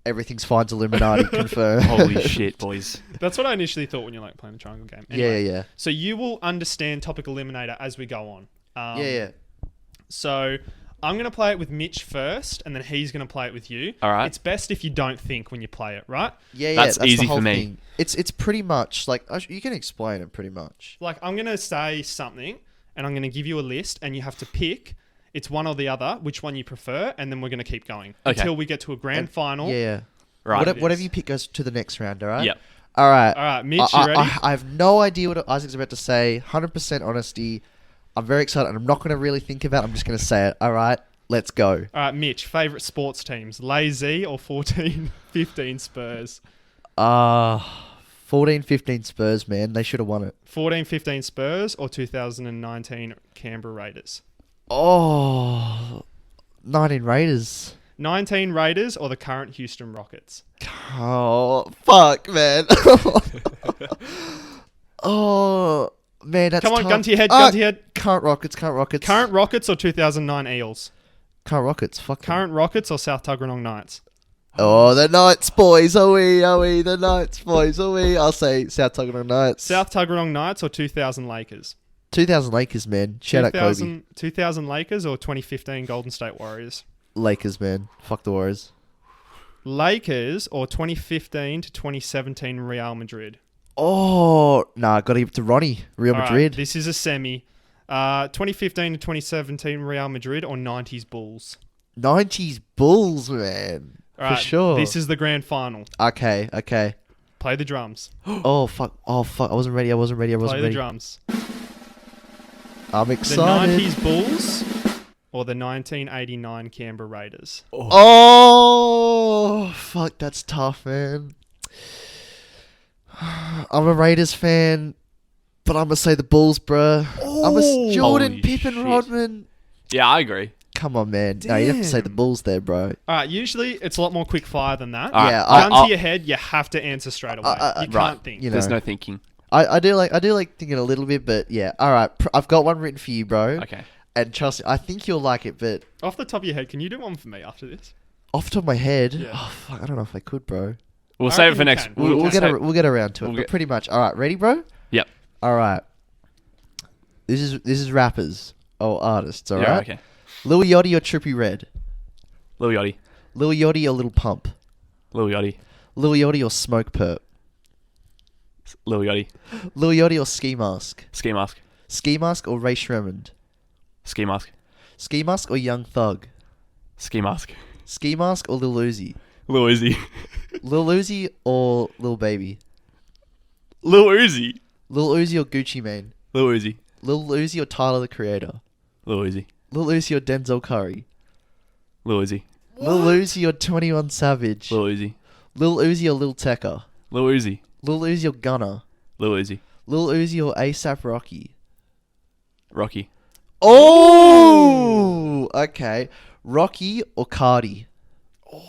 Everything's fine's Illuminati, confirmed. Holy shit, boys. That's what I initially thought when you're like playing a triangle game. Yeah, Anyway, yeah. So you will understand Topic Eliminator as we go on. Yeah. So I'm going to play it with Mitch first, and then he's going to play it with you. All right. It's best if you don't think when you play it, right? Yeah, That's the easy whole for me. thing. It's pretty much like you can explain it pretty much. Like I'm going to say something, and I'm going to give you a list, and you have to pick. It's one or the other, which one you prefer, and then we're going to keep going Okay. until we get to a grand final. Yeah. Right. Whatever you pick goes to the next round, all right? Yep. All right. All right, Mitch, you ready? I have no idea what Isaac's about to say. 100% honesty. I'm very excited, and I'm not going to really think about it. I'm just going to say it. All right, let's go. All right, Mitch, favourite sports teams, Lazy or 14-15 Spurs? 14-15 Spurs, man. They should have won it. 14-15 Spurs or 2019 Canberra Raiders? Oh, 19 Raiders. 19 Raiders or the current Houston Rockets? Oh, fuck, man. Oh, man, that's Come on, tough. gun to your head, gun to your head. Current Rockets. Current Rockets or 2009 Eels? Current Rockets, fuck them. Current Rockets or South Tuggeranong Knights? Oh, the Knights, boys. Are we? The Knights, boys. Are we? I'll say South Tuggeranong Knights. South Tuggeranong Knights or 2000 Lakers? 2000 Lakers, man. Shout out Kobe. 2000 Lakers or 2015 Golden State Warriors? Lakers, man. Fuck the Warriors. Lakers or 2015 to 2017 Real Madrid? Oh, nah, got to give it to Ronnie. Real All right, Madrid. this is a semi. 2015 to 2017 Real Madrid or 90s Bulls? 90s Bulls, man. All For right, sure. This is the grand final. Okay. Play the drums. Oh, fuck. I wasn't ready. Play the drums. I'm The excited. 90s Bulls or the 1989 Canberra Raiders? Oh, fuck. That's tough, man. I'm a Raiders fan, but I'm going to say the Bulls, bruh. I'm a Jordan, Holy Pippen, shit. Rodman. Yeah, I agree. Come on, man. No, you have to say the Bulls there, bro. All right, usually it's a lot more quick fire than that. All right, Yeah, Gun to your head, you have to answer straight away. You can't right. think. You know. There's no thinking. I do like thinking a little bit, but yeah. All right, I've got one written for you, bro. Okay. And trust me, I think you'll like it, but Off the top of your head, can you do one for me after this? off the top of my head, Yeah. oh fuck, I don't know if I could, bro. We'll I save it reckon for you next. can. We'll get around to it, we'll but get- pretty much. All right, ready, bro? Yep. All right. This is rappers or artists. All right. Yeah. Okay. Lil Yachty or Trippie Redd? Lil Yachty. Lil Yachty or Lil Pump? Lil Yachty. Lil Yachty or Smoke Perp? Lil Yachty. Lil Yachty or Ski Mask? Ski Mask. Ski Mask or Ray Shremmond? Ski Mask. Ski Mask or Young Thug? Ski Mask. Ski Mask or Lil Uzi? Lil Uzi. Lil Uzi or Lil Baby? Lil Uzi. Lil Uzi or Gucci Mane? Lil Uzi. Lil Uzi or Tyler the Creator? Lil Uzi. Lil Uzi or Denzel Curry? Lil Uzi. Lil Uzi or 21 Savage? Lil Uzi. Lil Uzi or Lil Tecca? Lil Uzi. Lil Uzi or Gunna? Lil Uzi. Lil Uzi or ASAP Rocky? Rocky. Oh, okay. Rocky or Cardi?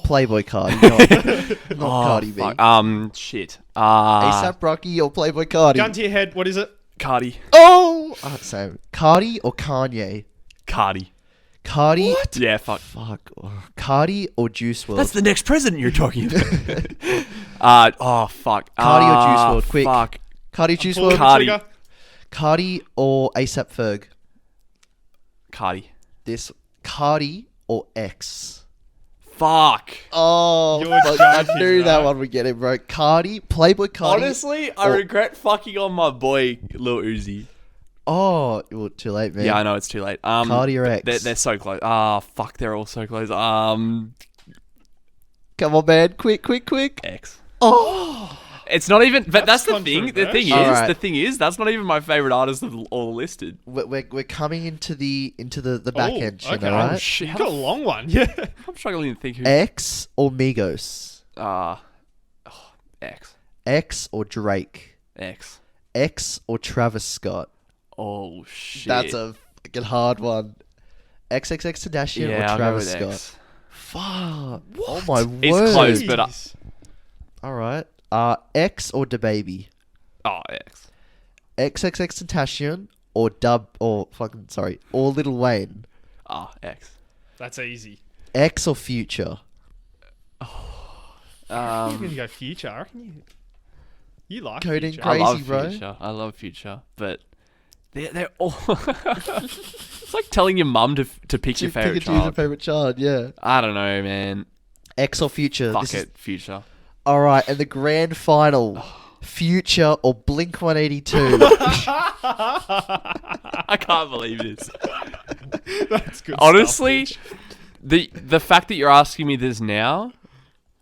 Playboy Cardi, not Cardi B. fuck. Shit. ASAP Rocky or Playboy Cardi? Gun to your head, what is it? Cardi. Oh, same. Cardi or Kanye? Cardi. Cardi. What? Yeah, fuck. Fuck. Cardi or Juice WRLD? That's the next president you're talking about. Oh, fuck. Cardi or Juice WRLD? Quick. Fuck. Cardi, Juice Pull the WRLD. Cardi. trigger. Cardi or ASAP Ferg? Cardi. This Cardi or X? Fuck. Oh, You're fuck, I joking, knew that right? one would get it, bro. Cardi, Playboy Cardi. Honestly, I or- regret fucking on my boy Lil Uzi. Oh, well, too late, man. Yeah, I know it's too late. Cardi or X? They're so close. Fuck, they're all so close. Come on, man. Quick. X. Oh. It's not even. But That's that's the thing. The thing is, controversial. Alright. the thing is, that's not even my favorite artist of all listed. We're coming into the back Oh, end, shit, okay. alright? Shit, You got a long one, yeah. I'm struggling to think who. X or Migos? X. X or Drake? X. X or Travis Scott? Oh shit. That's a fucking hard one. XXX Tentacion yeah. or I'll go Travis with Scott? X. Fuck. Oh my word. It's close, but Jeez. Alright. X or DaBaby? X. XXX Tentacion or or Lil Wayne? X. That's easy. X or Future? You're going to go Future. I reckon you like Coding Future. Crazy, I love bro. Future. I love Future, but they're all. It's like telling your mum to pick your favorite Pick and choose your child. favorite child, yeah. I don't know, man. X or Future? Fuck This is- it, Future. All right, and the grand final, Future or Blink 182? I can't believe this. That's good Honestly, stuff, the fact that you're asking me this now,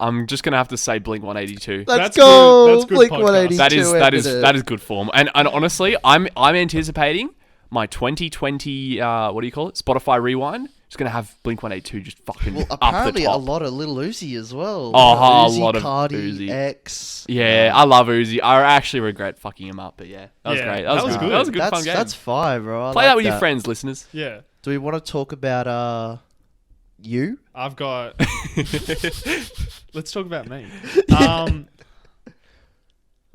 I'm just gonna have to say Blink 182. Let's That's go, good. That's good Blink podcast. 182. That is good form. And honestly, I'm anticipating my 2020 what do you call it? Spotify Rewind. Just gonna have Blink 182 just fucking Well, up the apparently a top. lot of Lil Uzi as well. Oh, Uzi, a lot of Cardi, Uzi. X. Yeah, I love Uzi. I actually regret fucking him up, but yeah, that was Yeah, great. that was good. good. That was a good that's, fun game. That's fire, bro. I Play like that with your friends, listeners. Yeah. Do we want to talk about you? I've got... Let's talk about me.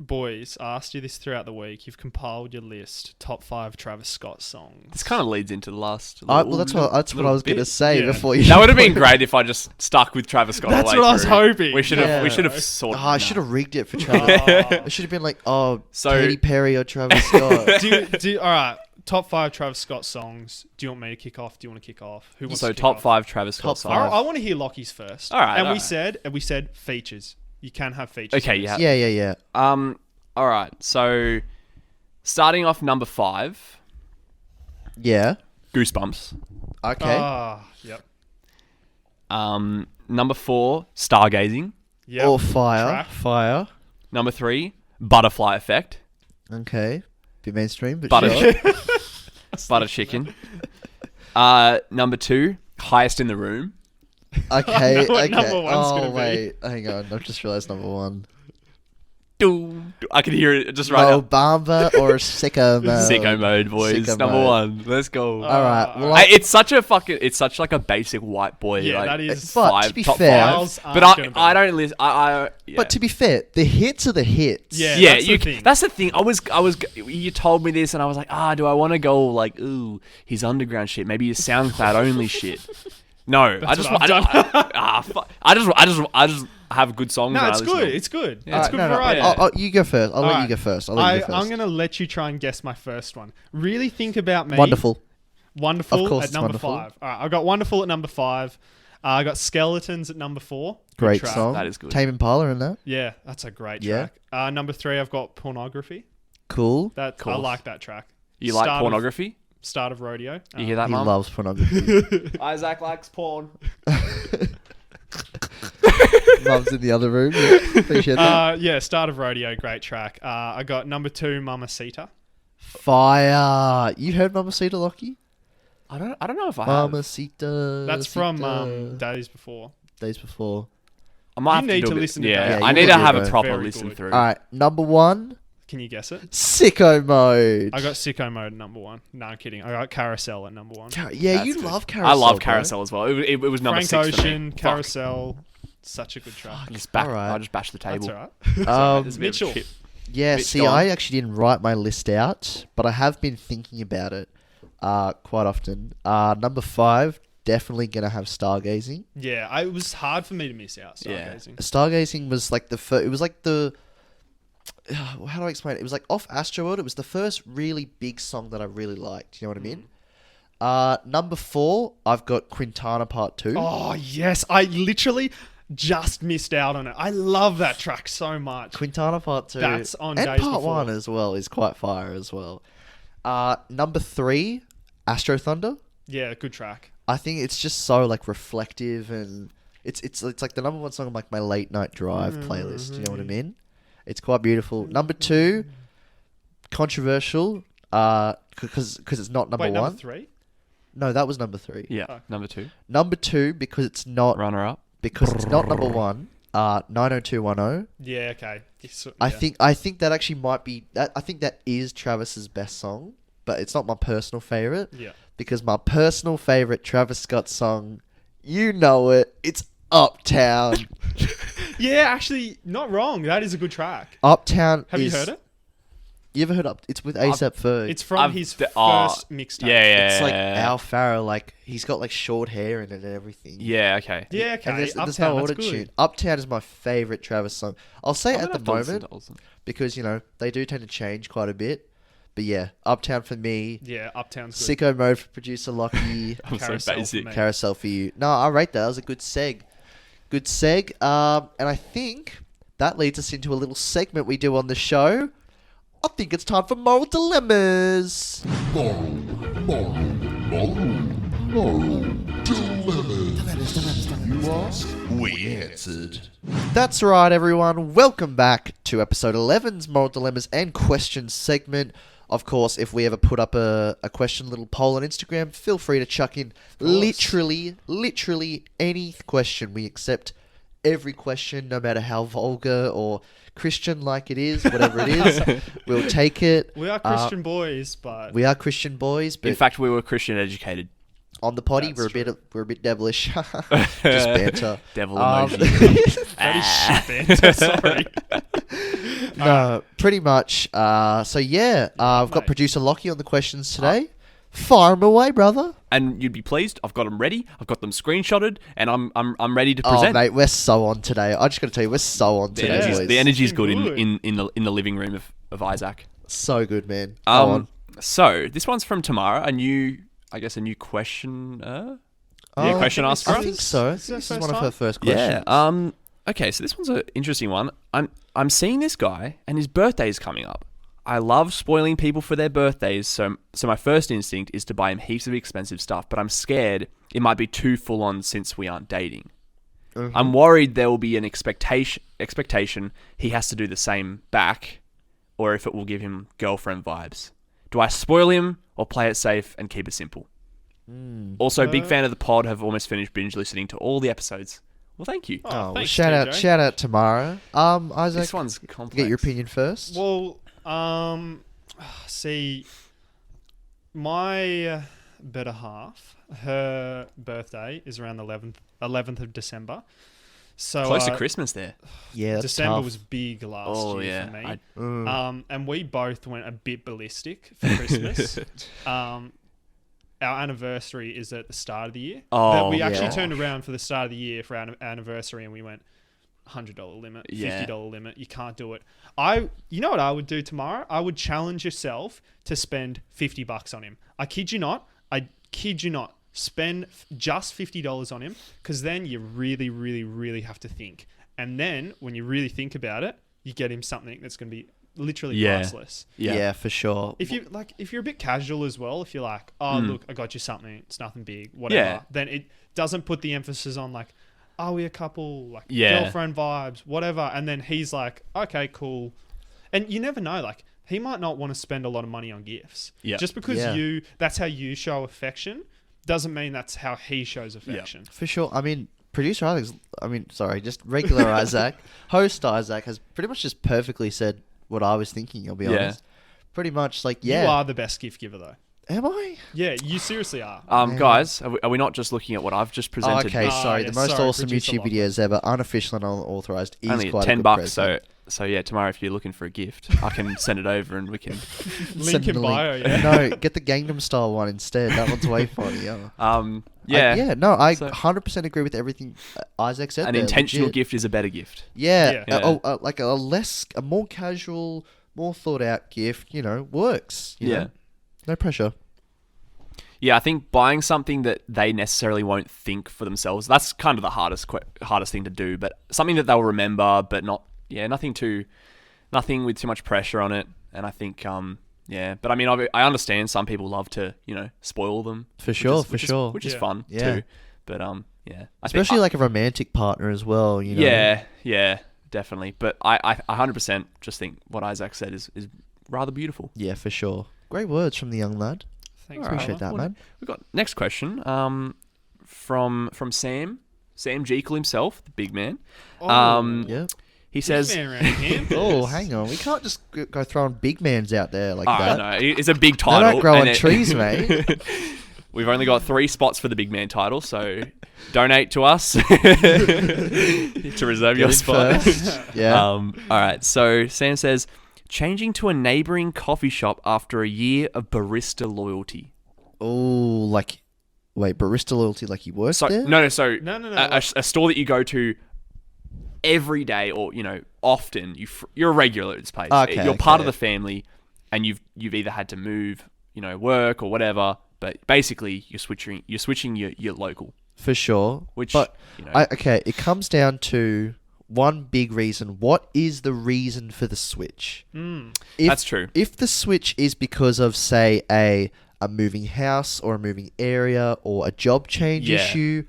Boys, I asked you this throughout the week. You've compiled your list, top 5 Travis Scott songs. This kind of leads into the last. Well, that's what I was going to say Yeah. before you. That would have been great if I just stuck with Travis Scott. That's all the way what I was through. hoping. We should have. Yeah. We should have sorted. I should have rigged it for Travis. Oh. It should have been like, So- Katy Perry or Travis Scott. All right, top 5 Travis Scott songs. Do you want me to kick off? Do you want to kick off? Who wants So to kick top off? 5 Travis Scott Top songs. I want to hear Lockie's first. All right, And all we right. said features. You can have features. Okay, on this. yeah. Yeah. All right. So starting off number 5, Yeah. Goosebumps. Okay. Yep. Number 4, Stargazing. Yep. Or fire. Track. Fire. Number 3, Butterfly Effect. Okay. Bit mainstream, but Butter, sure. butter chicken. Number 2, Highest in the Room. Okay. know what Okay. number one's Oh gonna be. wait, hang on. I've just realised number 1. I can hear it just right No now. Bamba or Sicko Mode. Sicko mode, boys. Sicko Number mode. 1. Let's go. All right. Well, It's such like a basic white boy. Yeah, like, that is. But to be top fair- 5. Ours But aren't gonna be. I don't listen. Yeah. But to be fair, the hits are the hits. Yeah. yeah, that's the thing. that's the thing. You told me this, and I was like, do I want to go like, ooh, his underground shit, maybe his SoundCloud only shit. No, I just what I've just have good songs. No, and I it's listen to good. them. It's good. Yeah. It's Alright, good no, variety. Yeah. You go first. I'll let you Alright. go first. I'm going to let you try and guess my first one. Really think about me. Wonderful. Wonderful Of course at it's number Wonderful. 5. All right, I got Wonderful at number 5. I got Skeletons at number 4. Good Great track. song. That is good. Tame Impala in that. Yeah, that's a great Yeah. track. Number 3, I've got Pornography. Cool. I Cool. like that track. You like Start of- pornography? Start of Rodeo. You hear that, He Mum? loves pornography. Isaac likes porn. Mum's in the other room. Yeah. Appreciate that. Yeah, Start of Rodeo, great track. I got number 2, Mamacita. Fire. You heard Mamacita, Lockie? I don't know if I have. Mamacita. That's from Sita. Days Before. Days before. I might You have need do to a bit- listen to Yeah, that. Yeah, I you need will to do have a that. proper Very listen good. through. All right. Number 1. Can you guess it? Sicko Mode. I got Sicko Mode at number 1. No, I'm kidding. I got Carousel at number 1. Yeah, That's you good. love Carousel. I love bro. Carousel as well. It was number Frank 6 for me. Ocean, Fuck. Carousel. Such a good track. Alright. I just bashed the table. That's all right. There's a bit of a Mitchell. chip. Yeah, Mitch, see, go on. I actually didn't write my list out, but I have been thinking about it quite often. Number 5, definitely going to have Stargazing. Yeah, it was hard for me to miss out. Yeah. Stargazing. Stargazing was like the first, it was like the, how do I explain it? It was like off Astroworld. It was the first really big song that I really liked. You know what I mean? Number 4, I've got Quintana Part 2. Oh, yes. I literally just missed out on it. I love that track so much. Quintana Part 2. That's on and Days Part Before. 1 as well is quite fire as well. Number 3, Astro Thunder. Yeah, good track. I think it's just so like reflective, and it's like the number 1 song on like my late night drive playlist. You know what I mean? It's quite beautiful. Number 2, controversial, because it's not number Wait, 1. number 3? No, that was number 3. Yeah, Oh. number 2. Number 2 because it's not Runner up. number 1. 90210. Yeah, okay. Yeah. I think that actually might be that. I think that is Travis's best song, but it's not my personal favorite. Yeah. Because my personal favorite Travis Scott song, you know it, it's Uptown. Yeah, actually, not wrong. That is a good track. Uptown. Have you heard it? You ever heard Up? It's with ASAP Ferg. It's from his first mixtape. Yeah, It's like Al Farrow, like he's got like short hair in it and everything. Yeah, okay. Yeah, okay. And there's no Uptown, that's auto-tune. good. Uptown is my favorite Travis song. I'll say I'm at gonna the have to listen moment to it. because you know they do tend to change quite a bit. But yeah, Uptown for me. Yeah, Uptown's good. Sicko Mode for producer Lockie. I'm so Carousel for basic. me. Carousel for you. No, I rate that. That was a good seg. Good seg. And I think that leads us into a little segment we do on the show. I think it's time for Moral Dilemmas. You ask, we answered. That's right, everyone. Welcome back to episode 11's Moral Dilemmas and Questions segment. Of course, if we ever put up a question, little poll on Instagram, feel free to chuck in literally any question. We accept every question, no matter how vulgar or Christian like it is, whatever it is. We'll take it. We are Christian boys, but We are Christian boys, but In fact, we were Christian educated. on the potty, That's we're a bit devilish. Just banter. Devil Um, emoji. that is shit, man. Sorry. No, pretty much. So yeah, I've got mate. producer Lockie on the questions today. Fire 'em away, brother. And you'd be pleased. I've got them ready. I've got them screenshotted, and I'm ready to Oh present. mate, we're so on today. I just got to tell you, we're so on the today, energy's, boys. the energy's It's good good. in the living room of Isaac. So good, man. Go on. So this one's from Tamara, a new question. Question asker. I think so. Is it This her is first one of her time? first questions. Yeah. Okay, so this one's an interesting one. I'm seeing this guy, and his birthday is coming up. I love spoiling people for their birthdays, so my first instinct is to buy him heaps of expensive stuff, but I'm scared it might be too full on since we aren't dating. Mhm. I'm worried there will be an expectation he has to do the same back, or if it will give him girlfriend vibes. Do I spoil him or play it safe and keep it simple? Also, big fan of the pod. Have almost finished binge listening to all the episodes. Well, thank you. Oh, well, thanks, shout TJ. out Tamara. Isaac, This one's complex. get your opinion first. Well, see, my better half, her birthday is around the 11th of December. So Close to Christmas there. Yeah, that's December tough. was big last year for me. And we both went a bit ballistic for Christmas. Our anniversary is at the start of the year. Oh, We actually yeah. turned around for the start of the year for our anniversary, and we went $100 limit, Yeah. $50 limit. You can't do it. You know what I would do tomorrow? I would challenge yourself to spend $50 on him. I kid you not. Spend just $50 on him, because then you really, really, really have to think. And then when you really think about it, you get him something that's going to be literally priceless. Yeah, for sure. If you're a bit casual as well, if you're like, oh look, I got you something, it's nothing big, whatever, then it doesn't put the emphasis on like, are we a couple, like girlfriend vibes, whatever, and then he's like, okay, cool. And you never know, like he might not want to spend a lot of money on gifts. Yeah. Just because that's how you show affection doesn't mean that's how he shows affection. For sure. I mean, producer Alex, just regular Isaac, host Isaac has pretty much just perfectly said what I was thinking, I'll be honest. Pretty much like, You are the best gift giver though. Am I? Yeah, you seriously are. Guys, are we not just looking at what I've just presented? Okay, sorry. yeah, The most sorry, awesome producer YouTube Lachlan. videos ever, unofficial and unauthorized, is Only quite a $10. good bucks. present. So yeah, tomorrow if you're looking for a gift, I can send it over and we can. Link in the bio, link. yeah. No, get the Gangnam Style one instead. That one's way funnier. Yeah. I So- 100% agree with everything Isaac said. An there, intentional legit. gift is a better gift. Yeah, Yeah. like a more casual, more thought out gift, works. you know? No pressure. Yeah, I think buying something that they necessarily won't think for themselves, that's kind of the hardest thing to do, but something that they'll remember, but nothing with too much pressure on it. And I think, but I mean, I understand some people love to, spoil them. For sure, Which is fun Yeah. too. But, Especially like a romantic partner as well, Yeah, definitely. But I 100% just think what Isaac said is rather beautiful. Yeah, for sure. Great words from the young lad. Thanks, Appreciate brother. that, man. We've got next question from Sam Jekyll himself, the big man. Yeah. He says, Man around campus. Oh, hang on. We can't just go throwing big mans out there like I that. know, it's a big They title. don't grow and on trees, mate. We've only got 3 spots for the big man title, so donate to us to reserve your Get in spot. first. Yeah. All right. So Sam says, changing to a neighboring coffee shop after a year of barista loyalty. Oh, wait, barista loyalty, like you work So there? no. So No. a store that you go to every day or often. You're a regular at this place. Okay, You're part of okay. the family, and you've either had to move, work or whatever. But basically, you're switching your local. For sure. Which, But, it comes down to one big reason. What is the reason for the switch? That's true. If the switch is because of, say, a moving house or a moving area or a job change issue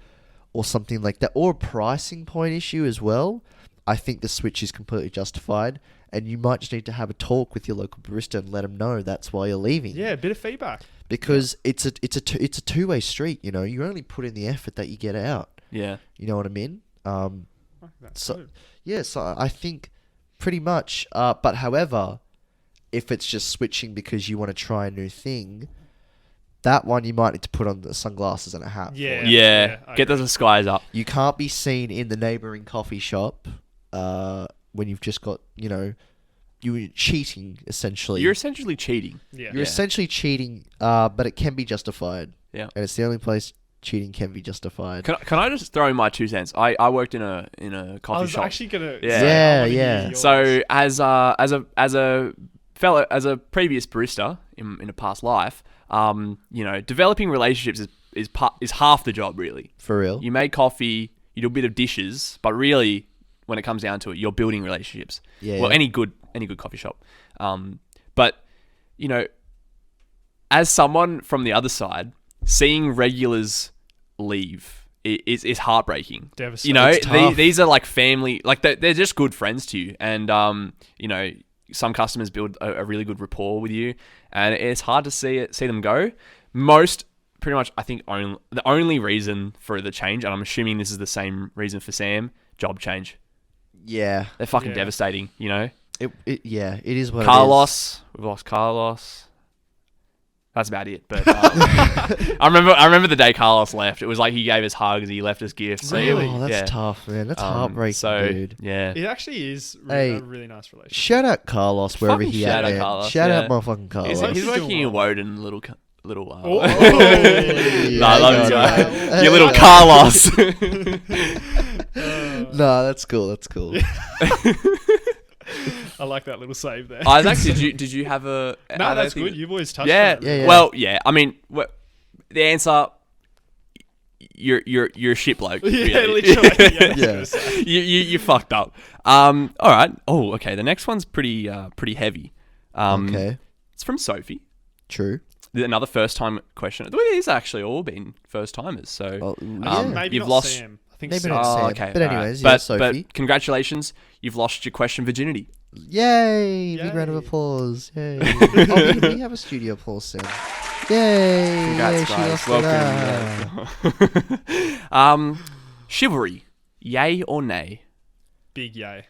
or something like that, or a pricing point issue as well, I think the switch is completely justified. And you might just need to have a talk with your local barista and let them know that's why you're leaving. Yeah, a bit of feedback. Because it's a two-way street. You only put in the effort that you get out. Yeah. You know what I mean? That's So good. yeah, so I think pretty much. But however, if it's just switching because you want to try a new thing, that one you might need to put on the sunglasses and a hat. Yeah. For. Yeah. I Get the agree. disguise up. You can't be seen in the neighboring coffee shop when you've just got you're cheating essentially. You're essentially cheating. Yeah. You're essentially cheating, but it can be justified. Yeah. And it's the only place cheating can be justified. Can I just throw in my 2 cents? I worked in a I coffee was shop. actually gonna. Yeah. say, I wanna Yeah. hear yours. So as a previous barista in a past life, developing relationships is half the job, really. For real. You make coffee, you do a bit of dishes, but really, when it comes down to it, you're building relationships. Yeah. Well, yeah. any good coffee shop. But as someone from the other side, seeing regulars leave is heartbreaking. Devastating. It's tough. These are like family, like they're just good friends to you, and some customers build a really good rapport with you, and it's hard to see them go. Pretty much, I think the only reason for the change, and I'm assuming this is the same reason for Sam, job change. Yeah. They're fucking Yeah. devastating, It is what Carlos, we've lost Carlos. That's about it. But I remember the day Carlos left. It was like he gave us hugs. He left us gifts. So it is. Really? Oh, that's yeah. tough, man. That's Um, heartbreaking, so, dude. Yeah. It actually is Hey, a really nice relationship. Shout out Carlos wherever Fucking he shout at, out man. Carlos, Shout yeah. out motherfucking Carlos. He's He's working doing in well. Woden, little. Oh. No, I love you, God, guy. man. You little Hey, Carlos. No, that's cool. That's cool. I like that little save there. Isaac, did you have a? No, that's good. You've always touched Yeah. on it. Yeah, yeah. Well, yeah. I mean, the answer. You're a shit bloke. Yeah, really. literally. Yeah, I was Yeah. gonna say. you fucked up. All right. Oh, okay. The next one's pretty heavy. Okay. It's from Sophie. True. Another first time question. These actually all been first timers. So Well, Um, yeah. Maybe you've not lost- Sam. I think Maybe Sam. not Sam. okay. But all right. anyways, yeah, Sophie. But congratulations, you've lost your question virginity. Yay! Big round of Yay. applause. Yay. Oh, we have a studio applause soon. Yay! Congrats, Yay, she guys. lost it. Welcome. Chivalry, yay or nay? Big yay.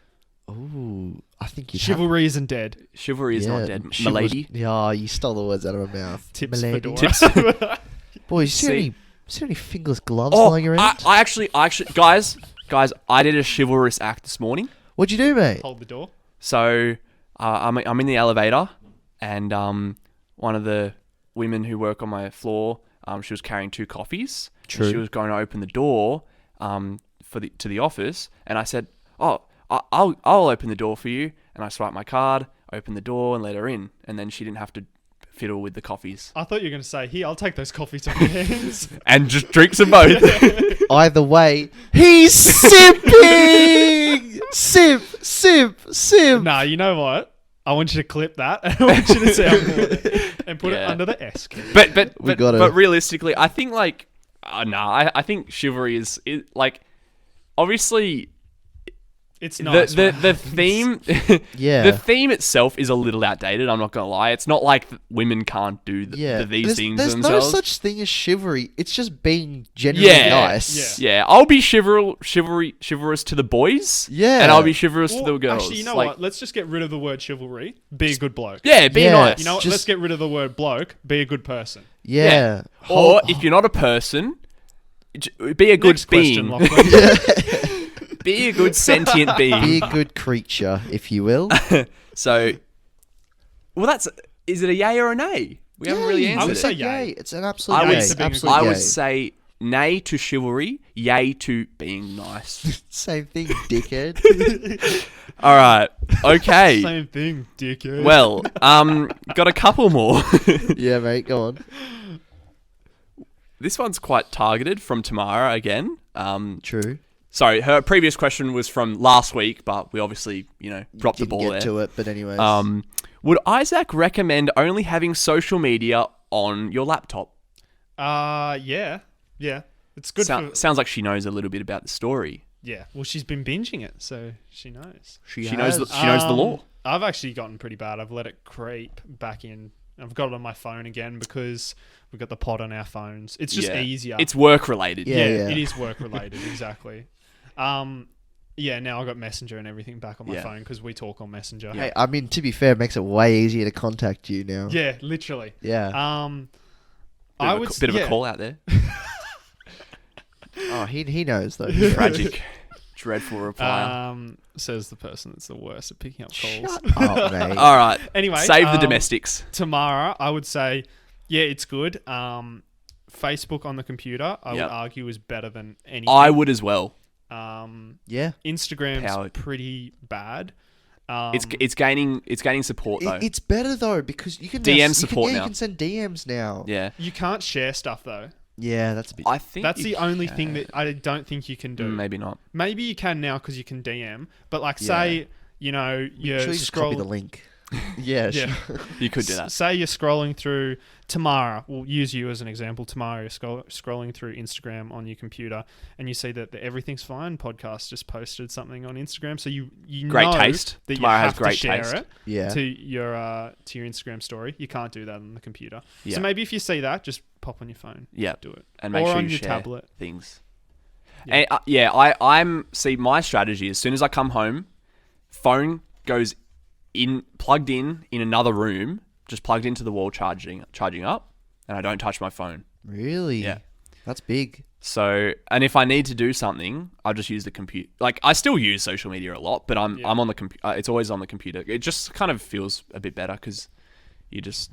Ooh, I think you Chivalry isn't dead. Chivalry is not dead. Milady. Yeah, you stole the words out of my mouth. Tips Milady. Fedora. Boys, See- see any fingerless gloves Oh, lying around? I actually, guys, I did a chivalrous act this morning. What'd you do, mate? Hold the door. So I'm in the elevator, and one of the women who work on my floor, she was carrying 2 coffees. And True. she was going to open the door to the office, and I said, "Oh, I'll open the door for you." And I swiped my card, opened the door, and let her in. And then she didn't have to fiddle with the coffees I thought you were going to say, here, I'll take those coffees off your hands. and just drinks them both. Either way, he's simping! Simp! Nah, you know what? I want you to clip that, and I want you to soundboard it and put it Yeah. under the S key. But realistically, I think like I think chivalry is like obviously It's nice. the when it happens. theme Yeah. the theme itself is a little outdated. I'm not gonna lie. It's not like women can't do Yeah. these there's, things there's themselves. no such thing as chivalry. It's just being genuinely Yeah. nice. Yeah, I'll be chivalrous to the boys. Yeah. and I'll be chivalrous Well, to the girls. Actually, you know Like, what? Let's just get rid of the word chivalry. Be a good bloke. Yeah, be Yeah. nice. You know what? Just- Let's get rid of the word bloke. Be a good person. Yeah. Or if you're not a person, be a good Next being. question, Lachlan. Be a good sentient being. Be a good creature, if you will. So, well, is it a yay or a nay? We haven't really Yay. answered I would it. say yay. It's an absolute I would yay. say being a Absolute I yay. would say nay to chivalry, yay to being nice. Same thing, dickhead. All right, okay. Same thing, dickhead. Well, got a couple more. Yeah, mate, go on. This one's quite targeted from Tamara again. True. Sorry, her previous question was from last week, but we obviously, dropped the Didn't ball get there. to it, but anyways. Would Isaac recommend only having social media on your laptop? yeah. It's good for. Sounds like she knows a little bit about the story. Yeah. Well, she's been binging it, so she knows. She knows the law. I've actually gotten pretty bad. I've let it creep back in. I've got it on my phone again because we've got the pod on our phones. It's just Yeah. easier. It's work related. Yeah. It is work related, exactly. Now I've got Messenger and everything back on my Yeah. phone because we talk on Messenger. Hey, I mean, to be fair, it makes it way easier to contact you now. Yeah, literally. Yeah. Bit of a call out there. Oh, he knows, though. Tragic. Dreadful reply. Says the person that's the worst at picking up calls. Shut up, mate. All right. Anyway, Save the domestics. Tamara, I would say, yeah, it's good. Facebook on the computer, I Yep. would argue, is better than anything. I would as well. Yeah. Instagram's Powered. pretty bad. It's gaining support though. It's better though because you can DM now, support you now. can send DMs now. Yeah. You can't share stuff though. Yeah, that's a bit. I think That's you the only thing can. that I don't think you can do. Maybe not. Maybe you can now because you can DM. But like, Yeah. say you're Actually, just copy the scrolling. link. Yeah, Yeah. sure. You could do that. Say you're scrolling through Tamara. We'll use you as an example. Tamara, you're scrolling through Instagram on your computer, and you see that the Everything's Fine podcast just posted something on Instagram. So you Great know taste. that Tamara you has have great to share taste. it Yeah. to your Instagram story. You can't do that on the computer. Yeah. So maybe if you see that, just pop on your phone. Yeah. Do it. And make Or sure on you your share tablet. things. Yeah. And I'm see my strategy. As soon as I come home, phone goes plugged in another room, just plugged into the wall, charging up, and I don't touch my phone. Really? Yeah. That's big. So, and if I need to do something, I'll just use the computer. Like, I still use social media a lot, but I'm on the computer. It's always on the computer. It just kind of feels a bit better because you just,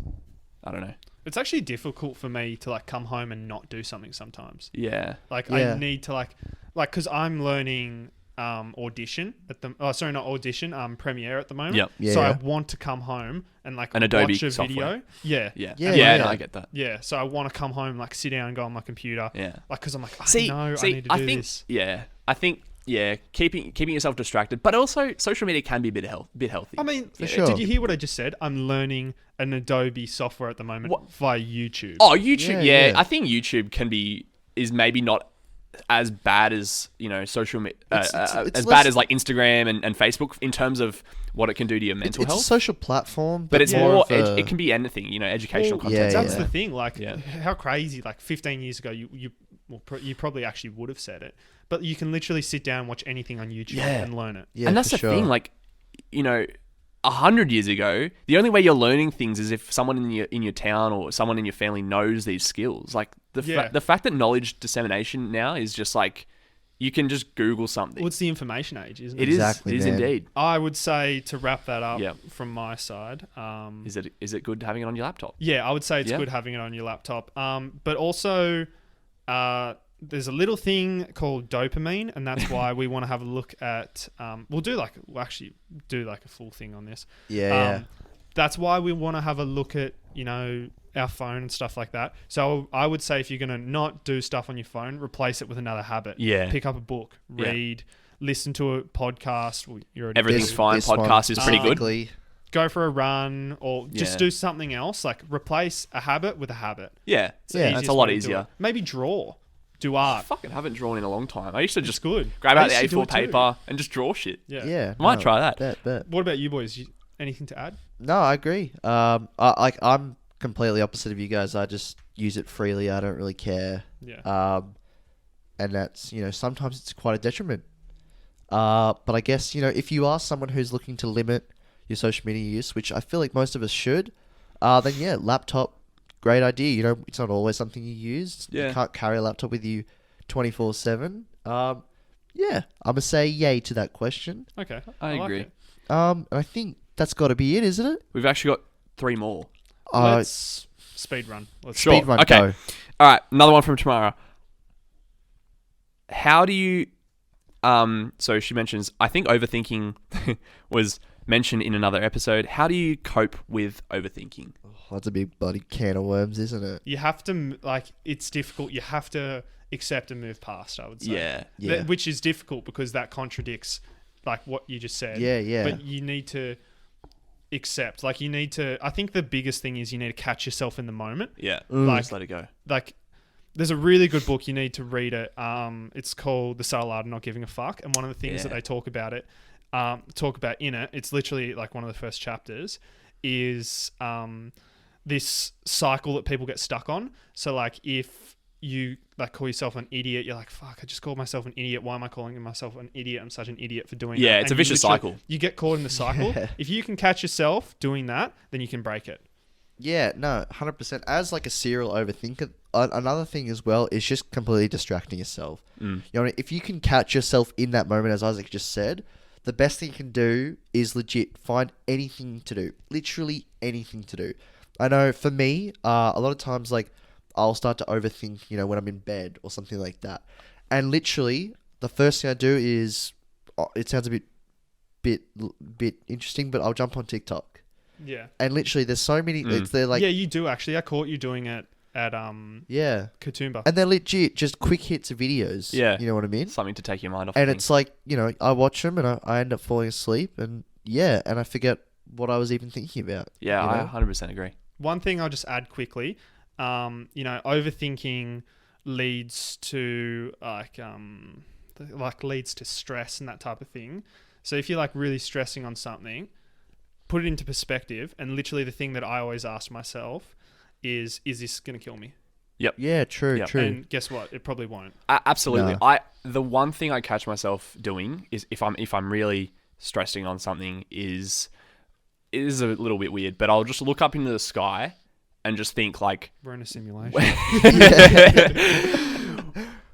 I don't know. It's actually difficult for me to like come home and not do something sometimes. Yeah. Like Yeah. I need to like because I'm learning Audition at the Premiere at the moment. Yep. Yeah, so I yeah. want to come home and like An Adobe watch a software. video. Yeah. Yeah. Yeah, Yeah, yeah. no, I get that. Yeah. So I want to come home, like sit down and go on my computer. Yeah. Like because I'm like, See, I need to do think, this. yeah, I think, yeah, keeping yourself distracted, but also social media can be a bit healthy. I mean, sure. did you hear what I just said? I'm learning an Adobe software at the moment What? via YouTube. Oh, YouTube, Yeah, yeah, yeah. I think YouTube is maybe not as bad as, social media, It's as less- bad as like Instagram and Facebook in terms of what it can do to your mental It's a health. social platform, But it's more more, of a- it can be anything, educational Well, content. yeah, That's yeah. the thing. Like, Yeah. how crazy! Like 15 years ago, you probably actually would have said it, but you can literally sit down and watch anything on YouTube Yeah. and learn it. Yeah, and that's for the sure. thing, like, 100 years ago, the only way you're learning things is if someone in your town or someone in your family knows these skills. Like Yeah. the fact that knowledge dissemination now is just like you can just Google something. Well, it's the information age, isn't it? It is. Exactly, It is man. indeed. I would say to wrap that up Yeah. from my side. Is it good having it on your laptop? Yeah, I would say it's Yeah. good having it on your laptop. But also, there's a little thing called dopamine, and that's why we want to have a look at. We'll actually do like a full thing on this. Yeah. That's why we want to have a look at our phone and stuff like that. So I would say if you're gonna not do stuff on your phone, replace it with another habit. Yeah. Pick up a book, Yeah. read, listen to a podcast. Well, you already Everything's do. fine. This one Podcast is pretty good. specifically. Go for a run or just Yeah. do something else. Like replace a habit with a habit. Yeah. It's the Yeah. That's easiest a lot way to do easier. it. Maybe draw, do I art. fucking haven't drawn in a long time. I used to It's just good. grab I out the used to do A4 it too. paper and just draw shit. Yeah. Yeah. I might no, try that. Bet. What about you boys? Anything to add? No, I agree. I'm completely opposite of you guys. I just use it freely. I don't really care. Yeah. And that's sometimes it's quite a detriment. But I guess if you are someone who's looking to limit your social media use, which I feel like most of us should, then yeah, laptop, great idea. It's not always something you use. Yeah. You can't carry a laptop with you 24/7. Yeah, I'm gonna say yay to that question. Okay. I like agree. it. And I think that's got to be it, isn't it? We've actually got 3 more. Let's speed run. Let's Sure. Speedrun, Okay. go. All right, another one from Tamara. How do you so she mentions, I think overthinking was mentioned in another episode. How do you cope with overthinking? Oh, that's a big bloody can of worms, isn't it? You have to it's difficult. You have to accept and move past. I would say. Yeah. Yeah. Which is difficult because that contradicts like what you just said. Yeah, yeah. But you need to accept. Like you need to. I think the biggest thing is you need to catch yourself in the moment. Yeah. Like- Just let it go. Like. There's a really good book, you need to read it. It's called The Subtle Art of Not Giving a Fuck. And one of the things that Yeah. they talk about in it, it's literally like one of the first chapters, is this cycle that people get stuck on. So like if you like call yourself an idiot, you're like, fuck, I just called myself an idiot. Why am I calling myself an idiot? I'm such an idiot for doing that. Yeah, it's a And you vicious literally- cycle. You get caught in the cycle. Yeah. If you can catch yourself doing that, then you can break it. Yeah, no, 100%. As like a serial overthinker, another thing as well is just completely distracting yourself. If you can catch yourself in that moment, as Isaac just said, the best thing you can do is legit find anything to do. Literally anything to do. I know for me, a lot of times like I'll start to overthink, when I'm in bed or something like that. And literally the first thing I do is, it sounds a bit bit interesting, but I'll jump on TikTok. Yeah. And literally, there's so many. They're like, yeah, you do actually. I caught you doing it at yeah, Katoomba. and they're legit just quick hits of videos. Yeah. You know what I mean? Something to take your mind off. And things. it's like, I watch them and I end up falling asleep, and and I forget what I was even thinking about. Yeah, you I know? 100% agree. One thing I'll just add quickly, overthinking leads to leads to stress and that type of thing. So if you're like really stressing on something, put it into perspective. And literally the thing that I always ask myself is this going to kill me? Yeah, true, Yep. true. And guess what? It probably won't. Absolutely. No. The one thing I catch myself doing is if I'm really stressing on something is a little bit weird, but I'll just look up into the sky and just think like We're in a simulation.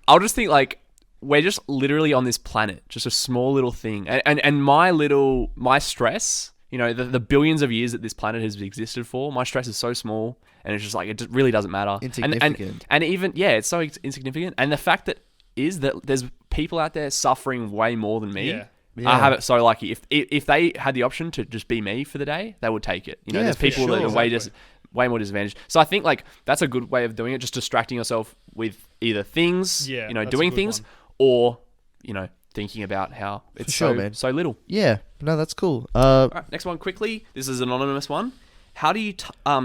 I'll just think like we're just literally on this planet, just a small little thing, and my stress, the billions of years that this planet has existed for, my stress is so small, and it's just like it just really doesn't matter. Insignificant. And even it's so insignificant, and the fact that there's people out there suffering way more than me. Yeah. I have it so lucky. If they had the option to just be me for the day, they would take it. Yeah, There's for people that sure. are way more disadvantaged. So I think like that's a good way of doing it, just distracting yourself with either things, Yeah, that's a doing good things, one. or thinking about how it's sure, man. so little. Yeah, no, that's cool. All right, next one quickly. This is an anonymous one. How do you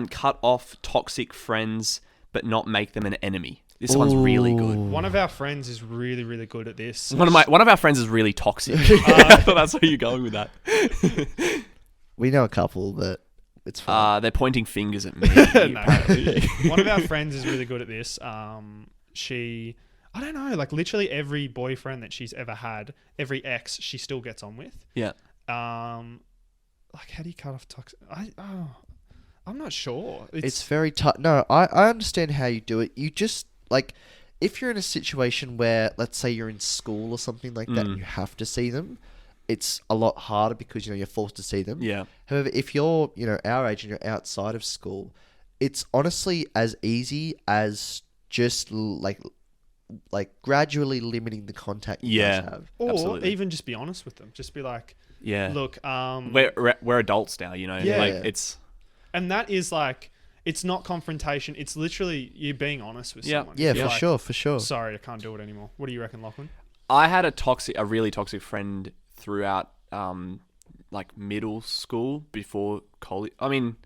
cut off toxic friends but not make them an enemy? This one's really good. One of our friends is really, really good at this. One of our friends is really toxic. I thought that's where you're going with that. We know a couple, but it's fine. They're pointing fingers at me. No. apparently. One of our friends is really good at this. She, I don't know, like literally every boyfriend that she's ever had, every ex, she still gets on with. Yeah. Like how do you cut off toxic? I'm not sure. It's very tough. No, I understand how you do it. You just, like, if you're in a situation where, let's say you're in school or something like that, and you have to see them, it's a lot harder because, you're forced to see them. Yeah. However, if you're, our age and you're outside of school, it's honestly as easy as just, like gradually limiting the contact you guys have. or absolutely. even just be honest with them. Just be like, Yeah. look, we're adults now, Yeah. Like it's and that is like, it's not confrontation. It's literally you being honest with Yeah. someone. Yeah, You're for sure. Sorry, I can't do it anymore. What do you reckon, Lachlan? I had a really toxic friend throughout like middle school before college. I mean,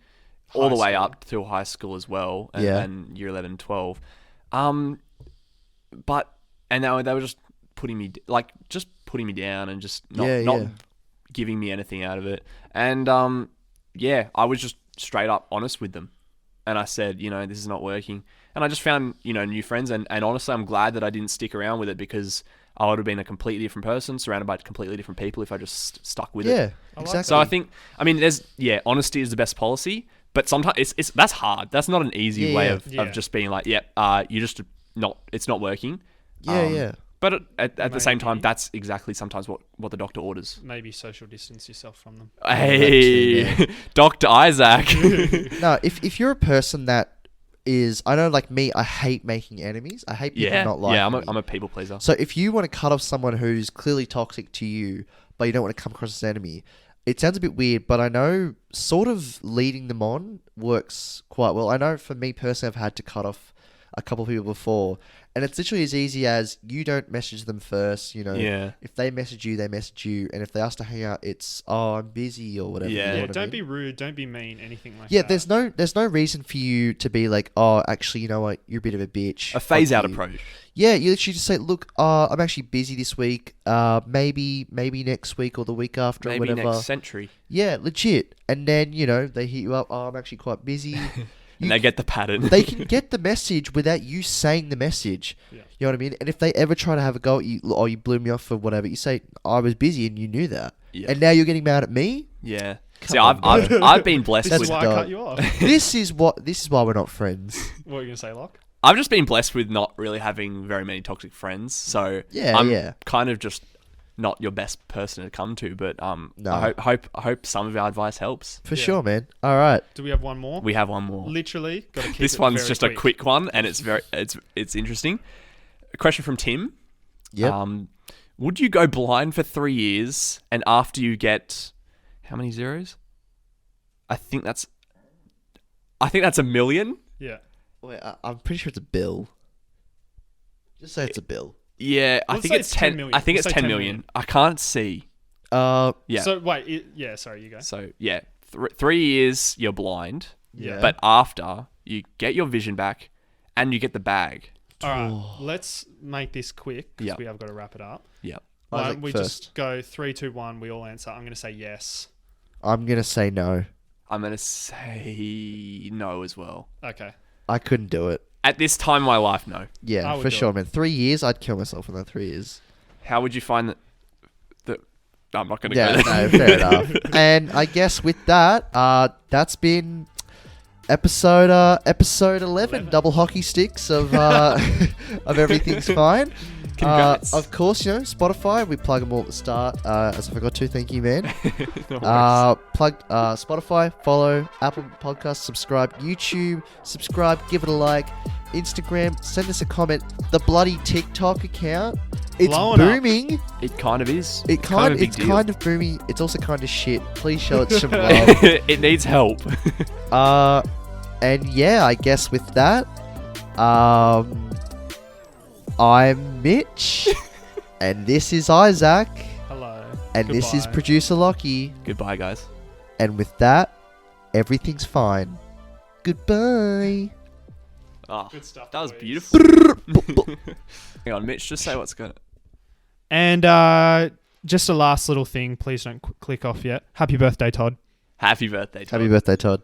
all the way up through high school as well, and year 11, 12. But they were just putting me down and just not giving me anything out of it. And I was just straight up honest with them. And I said, this is not working. And I just found, new friends. And honestly, I'm glad that I didn't stick around with it because I would have been a completely different person, surrounded by completely different people if I just stuck with it. Yeah, like exactly. So I think, honesty is the best policy. But sometimes that's hard. That's not an easy way of just being like, it's not working. Yeah. But at the same time, Maybe. that's exactly sometimes what the doctor orders. Maybe social distance yourself from them. Hey, Dr. Isaac. No, if you're a person that is, I know, like me, I hate making enemies. I hate people not liking me. I'm a people pleaser. So if you want to cut off someone who's clearly toxic to you, but you don't want to come across as an enemy, it sounds a bit weird, but I know sort of leading them on works quite well. I know for me personally, I've had to cut off a couple of people before, and it's literally as easy as you don't message them first, If they message you, they message you, and if they ask to hang out, it's, I'm busy or whatever. Yeah. you know Yeah, what I don't mean? be rude. Don't be mean. Anything like Yeah, that. there's no reason for you to be like, oh, actually, you know what, you're a bit of a bitch. A phase Fuck out you. approach. Yeah, you literally just say, look, I'm actually busy this week. Maybe next week or the week after or Maybe whatever. next century. Yeah, legit. And then, they hit you up, oh, I'm actually quite busy. And they get the pattern. They can get the message without you saying the message. Yeah. You know what I mean? And if they ever try to have a go at you, or you blew me off or whatever, you say, I was busy and you knew that. Yeah. And now you're getting mad at me? Yeah. Come See, on, I've been blessed This with is why I dog. cut you off. This is why we're not friends. What are you gonna say, Locke? I've just been blessed with not really having very many toxic friends. So Yeah, I'm yeah. kind of just not your best person to come to, but No. I hope some of our advice helps. For Yeah. sure, man. All right. Do we have one more? We have one more. Literally, gotta keep This it one's very just a quick one, and it's interesting. A question from Tim. Yep. Would you go blind for 3 years and after you get how many zeros? I think that's $1 million. Yeah. Wait, I'm pretty sure it's a bill. Just say it's a bill. Yeah, I Let's think say it's it's 10 million. I think Let's it's say 10 10 million. million. I can't see. Yeah. Yeah. Sorry, you go. So yeah, 3 years you're blind, Yeah. but after you get your vision back, and you get the bag. All right, let's make this quick because Yeah. we have got to wrap it up. Yeah. Why Isaac don't we first. just go 3, 2, 1? We all answer. I'm going to say yes. I'm gonna say no. I'm gonna say no as well. Okay. I couldn't do it. At this time in my life, no. I Yeah, would for do sure, it. man. 3 years, I'd kill myself in that 3 years. How would you find that? No, I'm not gonna Yeah, go there. no, fair enough. And I guess with that, that's been episode 11, double hockey sticks of of Everything's Fine. Congrats. Of course, you know, Spotify, we plug them all at the start, as I forgot to, thank you, man. No worries. Plug Spotify, follow, Apple Podcasts, subscribe, YouTube, subscribe, give it a like, Instagram, send us a comment. The bloody TikTok account, it's Blowing up. booming. It kind of is. It's kind of of booming. It's also kind of shit. Please show it some love. it needs help. And yeah, I guess with that, I'm Mitch, and this is Isaac, Hello. and this is Goodbye. producer Lockie, Goodbye, guys. and with that, everything's fine. Goodbye. Oh, Good stuff, that was boys. beautiful. Hang on, Mitch. Just say what's going. And just a last little thing. Please don't click off yet. Happy birthday, Todd. Happy birthday. Todd. Happy birthday, Todd.